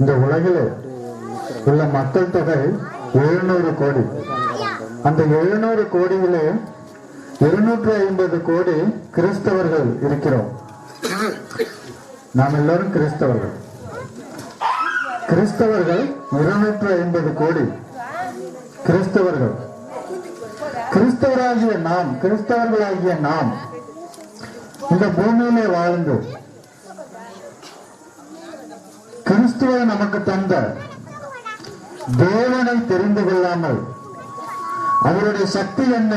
இந்த உலகில் உள்ள மக்கள் தொகை 700 கோடி. அந்த 700 கோடியிலே 250 கோடி கிறிஸ்தவர்கள் இருக்கிறோம். நாம் எல்லாரும் கிறிஸ்தவர்கள். கிறிஸ்தவர்கள் 250 கோடி கிறிஸ்தவர்கள். கிறிஸ்தவர்களாகிய நாம் இந்த பூமியிலே வாழ்ந்து கிறிஸ்துவை நமக்கு தந்த தேவனை தெரிந்து கொள்ளாமல் அவருடைய சக்தி என்ன,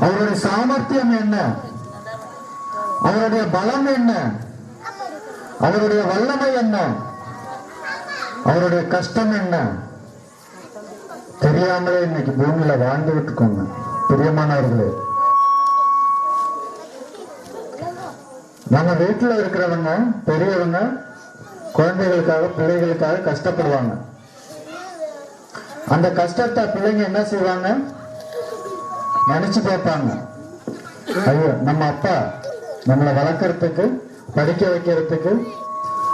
அவருடைய சாமர்த்தியம் என்ன, அவருடைய பலம் என்ன, அவருடைய வல்லமை என்ன, அவருடைய கஷ்டம் என்ன தெரியாமலே இன்னைக்கு பூமியில வாழ்ந்துகிட்டு இருக்கோங்க. பிரியமானவர்களே, நம்ம வீட்டுல இருக்கிறவங்க பெரியவங்க குழந்தைகளுக்காக பிள்ளைகளுக்காக கஷ்டப்படுவாங்க. அந்த கஷ்டத்தை பிள்ளைங்க என்ன செய்வாங்க, நினைச்சு பார்ப்பாங்க, ஐயோ நம்ம அப்பா நம்மளை வளர்க்கறதுக்கு படிக்க வைக்கிறதுக்கு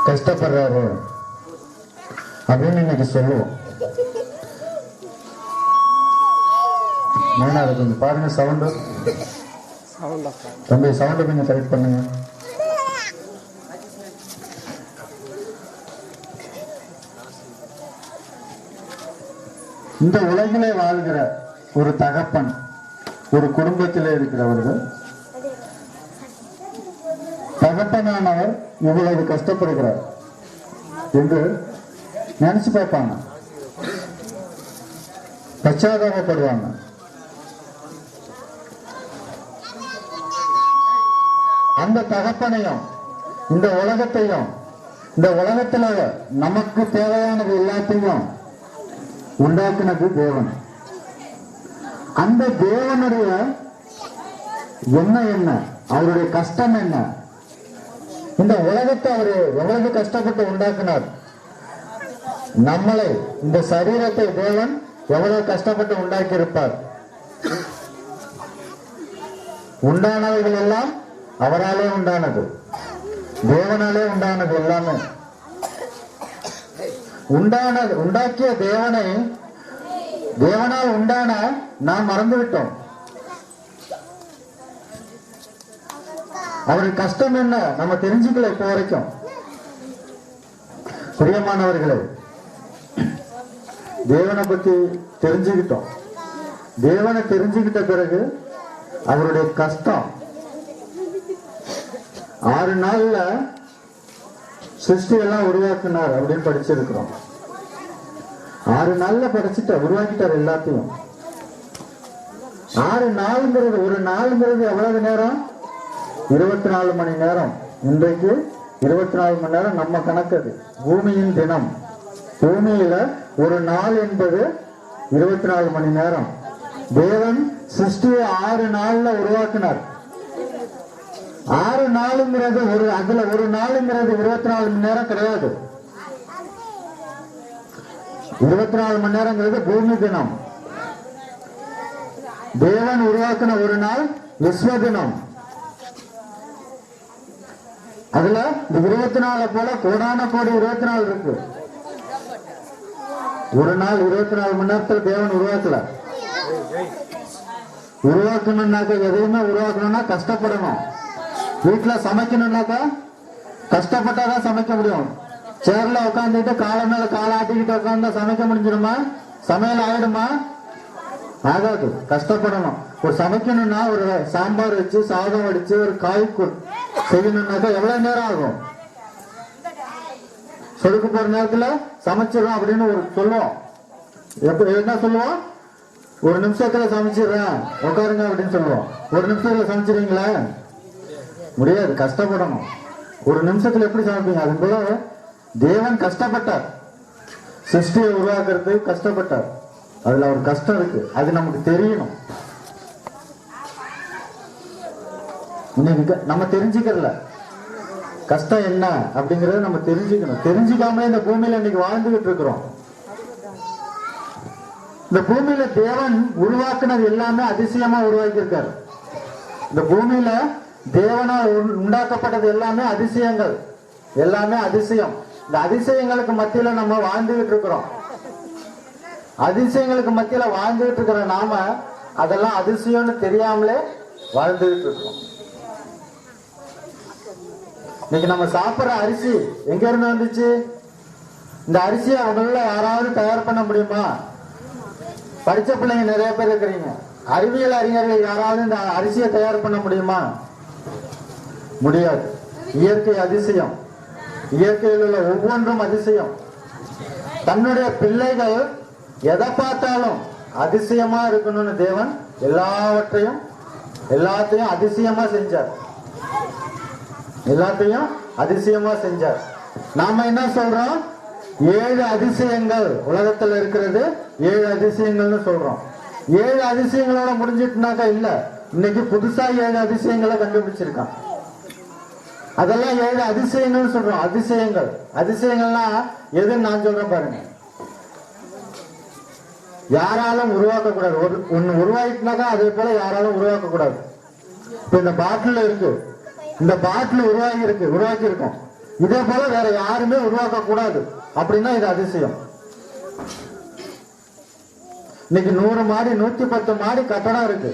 கஷ்டப்படுறாரு அப்படின்னு இன்னைக்கு சொல்லுவோம். மேனா கொஞ்சம் பாருங்க, சவுண்டு தம்பி, சவுண்டு கொஞ்சம் கரெக்ட் பண்ணுங்க. இந்த உலகிலே வாழ்கிற ஒரு தகப்பன், ஒரு குடும்பத்திலே இருக்கிறவர்கள், தகப்பனானவர் இவ்வளவு கஷ்டப்படுகிறார் என்று நினைச்சு பார்ப்பாங்க, பச்சாதாபப்படுவாங்க. அந்த தகப்பனையும் இந்த உலகத்தையும், இந்த உலகத்துல நமக்கு தேவையானது எல்லாத்தையும் உண்டாக்குனது தேவன். அந்த தேவனுடைய என்ன, அவருடைய கஷ்டம் என்ன, இந்த உலகத்தை அவரு எவ்வளவு கஷ்டப்பட்டு உண்டாக்குனார், நம்மளை இந்த சரீரத்தை தேவன் எவ்வளவு கஷ்டப்பட்டு உண்டாக்கி இருப்பார். உண்டானவைகள் எல்லாம் அவராலே உண்டானது, தேவனாலே உண்டானது. எல்லாமே உண்டாக்கிய தேவனை, தேவனால் உண்டான நாம் மறந்துவிட்டோம். அவருக்கு கஷ்டம் என்ன நம்ம தெரிஞ்சுக்கல இப்போ வரைக்கும். பிரியமானவர்களே, தேவனை பத்தி தெரிஞ்சுக்கிட்டோம். தேவனை தெரிஞ்சுக்கிட்ட பிறகு அவருடைய கஷ்டம் 6 நாள்ல சிருஷ்டி எல்லாம் உருவாக்கினார் அப்படின்னு படிச்சிருக்கிறோம். 6 நாள்ல படிச்சுட்டார், உருவாக்கிட்டார் எல்லாத்தையும். 6 நாளுங்கிறது, ஒரு நாளுங்கிறது எவ்வளவு நேரம்? 24 மணி நேரம். இன்றைக்கு 24 மணி நேரம் நம்ம கணக்கு. பூமியின் தினம், பூமியில ஒரு நாள் என்பது 24 மணி நேரம். தேவன் சிருஷ்டியை 6 நாள்ல உருவாக்கினார். 6 நாளுங்கிறது அதுல ஒரு நாளுங்கிறது 24 மணி நேரம் கிடையாது. 24 மணி நேரங்கிறது பூமி தினம். தேவன் உருவாக்கின ஒரு நாள் விஸ்வ தினம். அதுல 24 போல கோடான கோடி 24 இருக்கு. ஒரு நாள் 24 மணி நேரத்தில் தேவன் உருவாக்கல. உருவாக்கணும்னாக்க, எதையுமே உருவாக்கணும்னா கஷ்டப்படணும். வீட்டுல சமைக்கணும்னாக்கா கஷ்டப்பட்டாதான் சமைக்க முடியும். சேர்ல உட்காந்துட்டு காலை மேல காலை ஆட்டிக்கிட்டு உட்காந்தா சமைக்க முடிஞ்சிடுமா? சமையல் ஆயிடுமா? ஆகாது. கஷ்டப்படணும். ஒரு சமைக்கணும்னா ஒரு சாம்பார் வச்சு சாதம் வடிச்சு ஒரு காய் செய்யணும்னாக்கா எவ்வளவு நேரம் ஆகும்? சொடுக்க போற நேரத்துல சமைச்சிடறோம் அப்படின்னு ஒரு சொல்லுவோம். என்ன சொல்லுவோம்? ஒரு நிமிஷத்துல சமைச்சிடுறேன் உட்காருங்க அப்படின்னு சொல்லுவோம். ஒரு நிமிஷத்துல சமைச்சிருவீங்களா? முடியாது. கஷ்டப்படணும். ஒரு நிமிஷத்துல எப்படி சமைப்பீங்க? அது போல தேவன் கஷ்டப்பட்டார். சிருஷ்டியை உருவாக்குறது கஷ்டப்பட்டார். அதுல ஒரு கஷ்டம் இருக்கு, அது நமக்கு தெரியணும். இன்னைக்கு நம்ம தெரிஞ்சுக்கிறல கஷ்டம் என்ன அப்படிங்கறத நம்ம தெரிஞ்சுக்கணும். தெரிஞ்சுக்காம இந்த பூமியில இன்னைக்கு வாழ்ந்துகிட்டு இருக்கிறோம். இந்த பூமியில தேவன் உருவாக்குனது எல்லாமே அதிசயமா உருவாக்கி இருக்காரு. இந்த பூமியில தேவனால் உண்டாக்கப்பட்டது எல்லாமே அதிசயங்கள், எல்லாமே அதிசயம். இந்த அதிசயங்களுக்கு மத்தியில நம்ம வாழ்ந்துகிட்டு இருக்கிறோம். அதிசயங்களுக்கு மத்தியில வாழ்ந்துகிட்டு இருக்கிற நாம அதெல்லாம் அதிசயம்னு தெரியாமலே வாழ்ந்துகிட்டு இருக்கோம். இன்னைக்கு நம்ம சாப்பிட்ற அரிசி எங்க இருந்து வந்துச்சு? இந்த அரிசியை அவங்கள யாராவது தயார் பண்ண முடியுமா? படிச்ச பிள்ளைங்க நிறைய பேர் இருக்கிறீங்க, அறிவியல் அறிஞர்கள் யாராவது இந்த அரிசியை தயார் பண்ண முடியுமா? முடியாது. இயற்கை அதிசயம், இயற்கையில் உள்ள ஒவ்வொன்றும் அதிசயம். தன்னுடைய பிள்ளைகள் எதை பார்த்தாலும் அதிசயமா இருக்கணும்னு தேவன் எல்லாத்தையும் அதிசயமா செஞ்சார். எல்லாத்தையும் அதிசயமா செஞ்சார். நாம என்ன சொல்றோம்? 7 அதிசயங்கள் உலகத்துல இருக்கிறது, 7 அதிசயங்கள்னு சொல்றோம். 7 அதிசயங்களோட முடிஞ்சிட்டுனாக்கா இல்ல, இன்னைக்கு புதுசா 7 அதிசயங்களை கண்டுபிடிச்சிருக்கான். அதெல்லாம் 7 அதிசயங்கள் சொல்றோம். அதிசயங்கள்னா எதுன்னு நான் சொல்றேன் பாருங்க. யாராலும் உருவாக்க கூடாது. ஒன்னு உருவாக்கினாக்கா அதே போல யாராலும் உருவாக்க கூடாது. இப்ப இந்த பாட்டில் இருக்கு, இந்த பாட்டில் உருவாக்கி இருக்கோம், இதே போல வேற யாருமே உருவாக்க கூடாது அப்படின்னா இது அதிசயம். இன்னைக்கு 100 மாடி 110 மாடி கட்டடம் இருக்கு.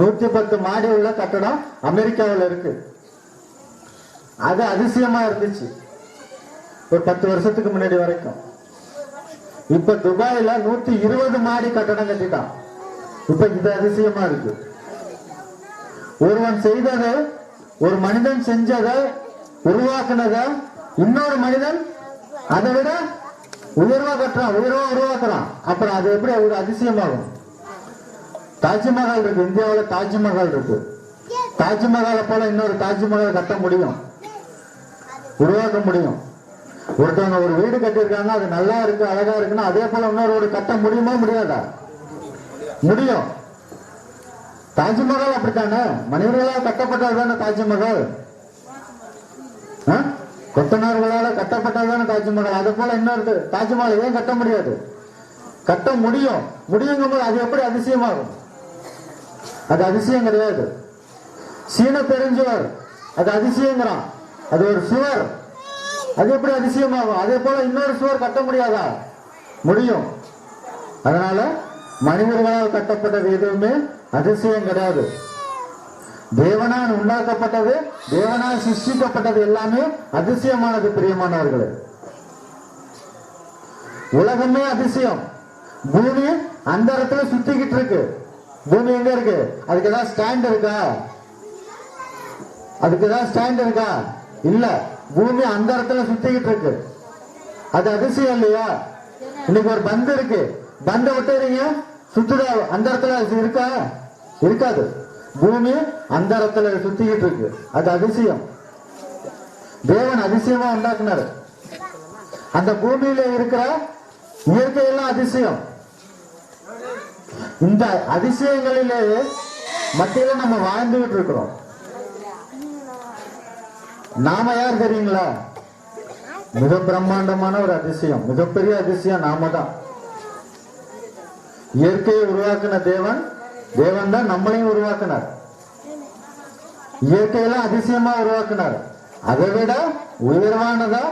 110 மாடி உள்ள கட்டடம் அமெரிக்காவில் இருக்கு. அது அதிசயமா இருந்துச்சு ஒரு 10 வருஷத்துக்கு முன்னாடி வரைக்கும். இப்ப துபாயில 120 மாடி கட்டடம் கட்டிட்டான். இப்ப இது அதிசயமா இருக்கு. ஒருவன் செய்ததை, ஒரு மனிதன் செஞ்சதை, உருவாக்குனதை இன்னொரு மனிதன் அதை விட உயர்வா உருவாக்குறான். அப்புறம் அது எப்படி ஒரு அதிசயமாகும்? தாஜ்மஹால் இருக்கு, இந்தியாவில் தாஜ்மஹால் இருக்கு. தாஜ்மஹாலை போல இன்னொரு தாஜ்மஹால் கட்ட முடியும், உருவாக்க முடியும். ஒருத்தவங்க ஒரு வீடு கட்டியிருக்காங்க, அது நல்லா இருக்கு, அழகா இருக்குன்னா அதே போல இன்னொரு வீடு கட்ட முடியுமா? முடியாதா? முடியும். தாஜ்மஹால் அப்படித்தானே, மனிதர்களால் கட்டப்பட்டதுதானே தாஜ்மஹால். கொத்தனார்களால் கட்டப்பட்டதுதானே தாஜ்மஹால். அது போல இன்னொரு தாஜ்மஹால் ஏன் கட்ட முடியாது? கட்ட முடியும். முடியுங்கும் போது அது எப்படி அதிசயமாகும்? அது அதிசயம் கிடையாது. சீன பெருஞ்சுவர் அது அதிசயங்கிறான், அது ஒரு சுவர், அது எப்படி அதிசயமாகும்? அதே போல இன்னொரு சுவர் கட்ட முடியாதா? முடியும். அதனால மனிதர்களால் கட்டப்பட்டது எதுவுமே அதிசயம் கிடையாது. தேவனால் உண்டாக்கப்பட்டது, தேவனால் சிருஷ்டிக்கப்பட்டது எல்லாமே அதிசயமானது. பிரியமானவர்களே, உலகமே அதிசயம். பூமி அந்த இடத்துல சுத்திக்கிட்டு இருக்கு. பூமி எங்க இருக்கு? அதுக்கு ஏதாவது ஸ்டாண்ட் இருக்கா? இல்ல. பூமி அந்த இடத்துல சுத்திக்கிட்டு இருக்கு. அது அதிசயம் இல்லையா? இன்னைக்கு ஒரு பந்து இருக்கு, பந்தை விட்டுறீங்க, சுத்துதா? அந்த இடத்துல இருக்கா? இருக்காது. பூமி அந்த இடத்துல சுத்திக்கிட்டு இருக்கு. அது அதிசயம். தேவன் அதிசயமா உண்டாக்குனாரு. அந்த பூமியில இருக்கிற இயற்கையெல்லாம் அதிசயம். இந்த அதிசயங்களிலே மத்தியில நம்ம வாழ்ந்துகிட்டு இருக்கிறோம். நாம யார் தெரியுங்களா? மிக பிரம்மாண்டமான ஒரு அதிசயம், மிகப்பெரிய அதிசயம் நாம தான். இயற்கையை உருவாக்கின தேவன் தான் நம்மளையும் உருவாக்கினார். இயற்கையெல்லாம் அதிசயமா உருவாக்கினார். அதை விட உயர்வானதா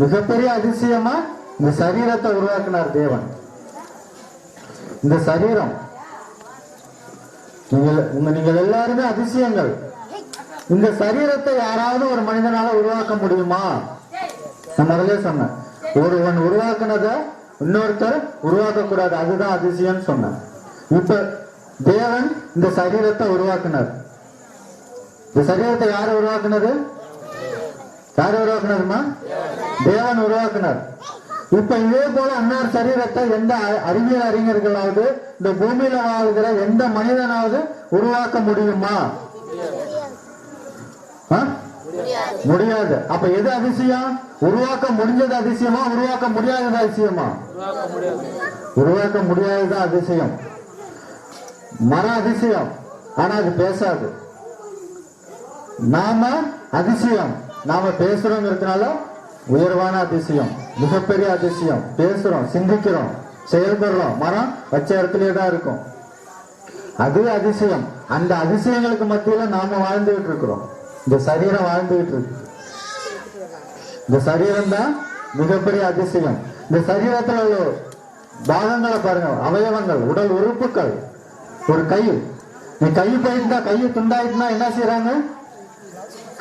மிகப்பெரிய அதிசயமா இந்த சரீரத்தை உருவாக்கினார் தேவன். இந்த சரீரம், நீங்கள் எல்லாருமே அதிசயங்கள். இந்த சரீரத்தை யாராவது ஒரு மனிதனால உருவாக்க முடியுமா? நான் முதல்ல சொன்னேன், ஒருவன் உருவாக்குனதை இன்னொருத்தர் உருவாக்க கூடாது, அதுதான் அதிசயம் சொன்னேன். இப்ப தேவன் இந்த சரீரத்தை உருவாக்குனார். இந்த சரீரத்தை யார் உருவாக்குனது? உருவாக்குனதுமா? தேவன் உருவாக்குனார். இப்ப இதே போல இன்னொரு சரீரத்தை எந்த அறிவியல் அறிஞர்களாவது, இந்த பூமியில வாழ்கிற எந்த மனிதனாவது உருவாக்க முடியுமா? முடியாது. அப்ப எது அதிசயம்? உருவாக்க முடிஞ்சது அதிசயமா, உருவாக்க முடியாதது அதிசயமா? உருவாக்க முடியாதது அதிசயம். மரம் அதிசயம், ஆனா அது பேசாது. நாம அதிசயம், நாம பேசுறோங்கிறதுனால உயர்வான அதிசயம், மிகப்பெரிய அதிசயம். பேசுறோம், சிந்திக்கிறோம், செயல்படுறோம். மரம் வச்ச இடத்துலயே தான் இருக்கும், அது அதிசயம். அந்த அதிசயங்களுக்கு மத்தியில நாம வாழ்ந்துகிட்டு இருக்கிறோம். இந்த சரீரம் வாழ்ந்துகிட்டு இருக்கு. இந்த சரீரம் தான் மிகப்பெரிய அதிசயம். இந்த சரீரத்தில் உள்ள பாகங்களை பாருங்க, அவயவங்கள், உடல் உறுப்புகள். ஒரு கை, நீ கை போயிருந்தா, கையை துண்டாயிட்டுனா என்ன செய்யறாங்க?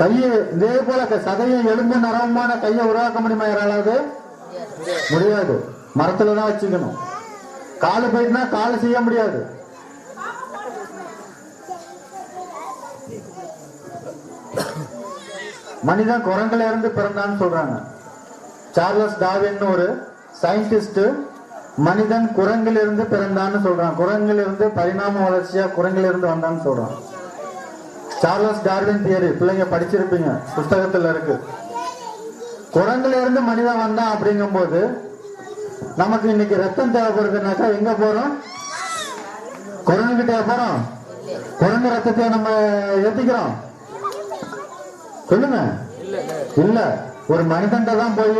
கையை இதே போல சதையும் எலும்பு நரம்புமான கையை உருவாக்க முடியுமா யாராவது? முடியாது. மரத்துலதான் வச்சுக்கணும். காலு போயிட்டுனா காலு செய்ய முடியாது. மனிதன் குரங்குல இருந்து பிறந்தான்னு சொல்றாங்க. சார்லஸ் டார்வின் ஒரு சயின்டிஸ்ட் மனிதன் குரங்கில் இருந்து பிறந்தான்னு சொல்றான். குரங்கில் இருந்து பரிணாம வளர்ச்சியா குரங்கில் இருந்து வந்தான்னு சொல்றான். சார்லஸ் டார்வின் தியரி பிள்ளைங்க படிச்சிருப்பீங்க, புத்தகத்துல இருக்கு. குரங்குல இருந்து மனிதன் வந்தான் அப்படிங்கும் போது நமக்கு இன்னைக்கு ரத்தம் தேவைப்படுதுனாக்கா எங்க போறோம்? குரங்கு கிட்ட போறோம். குரங்கு ரத்தத்தை நம்ம ஏத்திக்கிறோம் சொல்லுங்க? இல்ல, ஒரு மனிதன் தான் போய்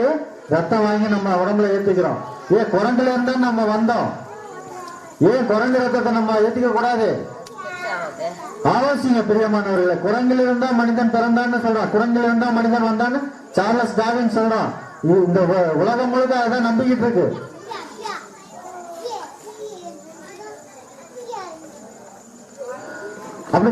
ரத்தம் வாங்கி நம்ம உடம்புல ஏத்திக்கிறோம். ஏன் குரங்குல இருந்தா நம்ம வந்தோம், ஏன் குரங்கு ரத்தத்தை நம்ம ஏத்திக்க கூடாது? ஆலோசிங்க பிரியமானவர்களை. குரங்கில் இருந்தா மனிதன் பிறந்தான்னு சொல்றான், குரங்கில் இருந்தா மனிதன் வந்தான்னு சார்லஸ் டார்வின் சொல்றான். இந்த உலகம் முழுக்க அதான் நம்பிக்கிட்டு இருக்கு. அப்படி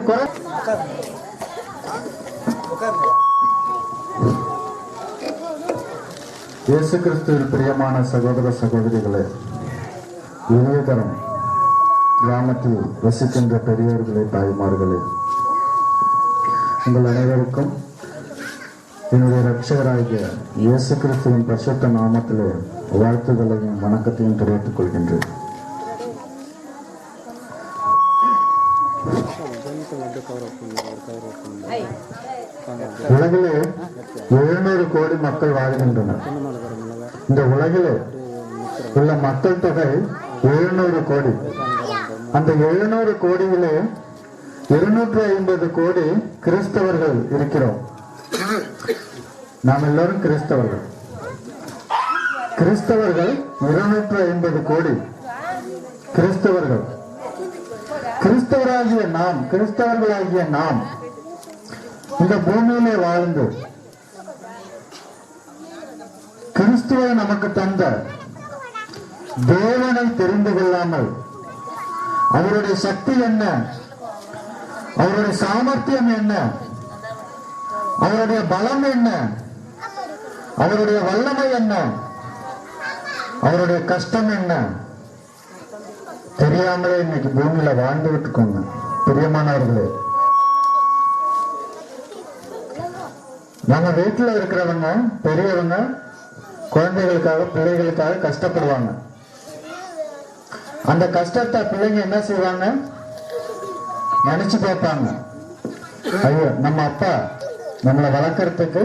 இயேசு கிறிஸ்துவில் பிரியமான சகோதர சகோதரிகளே, இளையதரம் கிராமத்தில் வசிக்கின்ற பெரியவர்களே, தாய்மார்களே, உங்கள் அனைவருக்கும் என்னுடைய ரட்சகராகிய இயேசு கிறிஸ்துவின் பரிசுத்த நாமத்திலே வாழ்த்துதலையும் வணக்கத்தையும் தெரிவித்துக் கொள்கின்றேன். உலகிலே 700 கோடி மக்கள் வாழ்கின்றனர். இந்த உலகிலே உள்ள மக்கள் தொகை 700 கோடி. அந்த 700 கோடியிலே 250 கோடி கிறிஸ்தவர்கள் இருக்கிறோம். நாம் எல்லோரும் கிறிஸ்தவர்கள். கிறிஸ்தவர்கள் 250 கோடி கிறிஸ்தவர்கள். கிறிஸ்தவர்களாகிய நாம் இந்த பூமியிலே வாழ்ந்து கிறிஸ்துவை நமக்கு தந்த தேவனை தெரிந்து கொள்ளாமல் அவருடைய சக்தி என்ன, அவருடைய சாமர்த்தியம் என்ன, அவருடைய பலம் என்ன, அவருடைய வல்லமை என்ன, அவருடைய கஷ்டம் என்ன தெரியாமலே இன்னைக்கு பூமியில வாழ்ந்துகிட்டு இருக்கோங்க. பிரியமானவர்களே, நம்ம வீட்டுல இருக்கிறவங்க பெரியவங்க குழந்தைகளுக்காக பிள்ளைகளுக்காக கஷ்டப்படுவாங்க. அந்த கஷ்டத்தை பிள்ளைங்க என்ன செய்வாங்க? நினைச்சு பார்ப்பாங்க, ஐயோ நம்ம அப்பா நம்மளை வளர்க்கறதுக்கு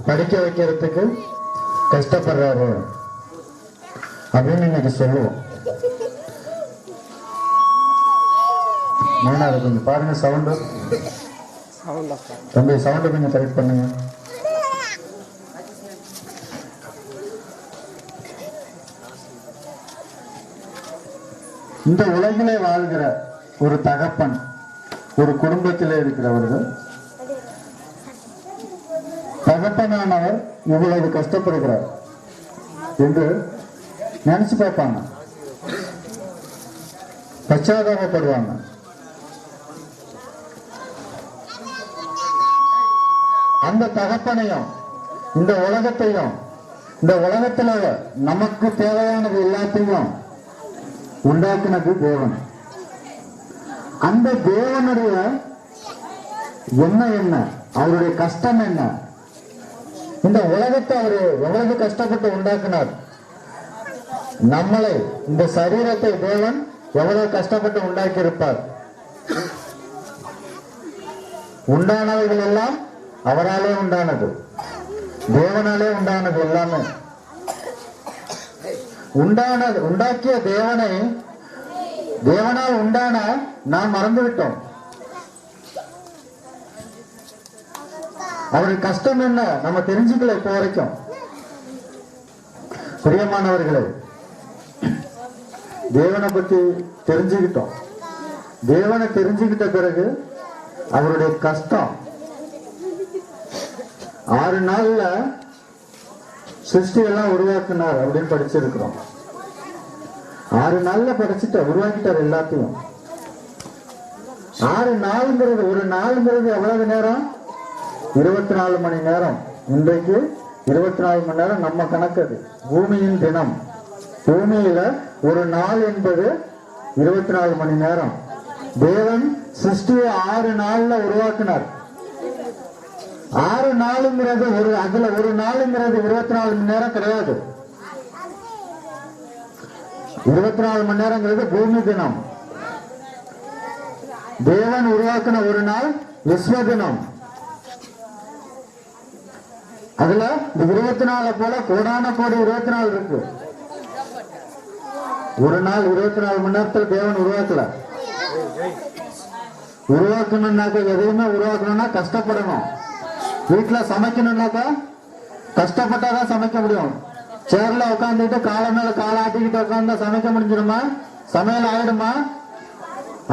படிக்க வைக்கிறதுக்கு கஷ்டப்படுறாரு அப்படின்னு இன்னைக்கு சொல்லுவோம். கொஞ்சம் பாருங்க, சவுண்டு தம்பி, சவுண்டு கொஞ்சம் கரெக்ட் பண்ணுங்க. இந்த உலகிலே வாழ்கிற ஒரு தகப்பன், ஒரு குடும்பத்திலே இருக்கிறவர்கள், தகப்பனானவர் இவ்வளவு கஷ்டப்படுகிறார் என்று நினைச்சு பார்ப்பாங்க, பச்சாதாபப்படுவாங்க. அந்த தகப்பனையும் இந்த உலகத்தையும், இந்த உலகத்துல நமக்கு தேவையானது எல்லாத்தையும் உண்டாக்குனது தேவன். அந்த தேவனுடைய என்ன, அவருடைய கஷ்டம் என்ன, இந்த உலகத்தை அவரு எவ்வளவு கஷ்டப்பட்டு உண்டாக்குனார், நம்மளை இந்த சரீரத்தை தேவன் எவ்வளவு கஷ்டப்பட்டு உண்டாக்கி இருப்பார். உண்டானவைகள் எல்லாம் அவராலே உண்டானது, தேவனாலே உண்டானது. எல்லாமே உண்டாக்கிய தேவனை, தேவனால் உண்டான நாம் மறந்துவிட்டோம். அவருடைய கஷ்டம் என்ன நம்ம தெரிஞ்சுக்கல இப்ப வரைக்கும். பிரியமானவர்களே, தேவனை பத்தி தெரிஞ்சுக்கிட்டோம். தேவனை தெரிஞ்சுக்கிட்ட பிறகு அவருடைய கஷ்டம் 6 நாள்ல சிருஷ்டி எல்லாம் உருவாக்குனார் அப்படின்னு படிச்சிருக்கிறோம். 6 நாள்ல படைச்சிட்டார், உருவாக்கிட்டார் எல்லாத்தையும். 6 நாளுங்கிறது, ஒரு நாளுங்கிறது எவ்வளவு நேரம்? 24 மணி நேரம். இன்றைக்கு 24 மணி நேரம் நம்ம கணக்கு. அது பூமியின் தினம். பூமியில ஒரு நாள் என்பது 24 மணி நேரம். தேவன் சிருஷ்டியை 6 நாள்ல உருவாக்கினார். 6 நாளுங்கிறது அதுல ஒரு நாளுங்கிறது 24 மணி நேரம் கிடையாது. 24 மணி நேரங்கிறது பூமி தினம். தேவன் உருவாக்கின ஒரு நாள் விஸ்வ தினம். அதுல 24 போல கோடான கோடி 24 இருக்கு. ஒரு நாள் 24 மணி நேரத்தில் தேவன் உருவாக்கல. உருவாக்கணும்னாக்க, எதையுமே உருவாக்கணும்னா கஷ்டப்படணும். வீட்டுல சமைக்கணும்னாக்கா கஷ்டப்பட்டாதான் சமைக்க முடியும். சேர்ல உட்காந்துட்டு காலை மேல காலை ஆட்டிக்கிட்டு உட்காந்தா சமைக்க முடிஞ்சிடுமா? சமையல் ஆயிடுமா?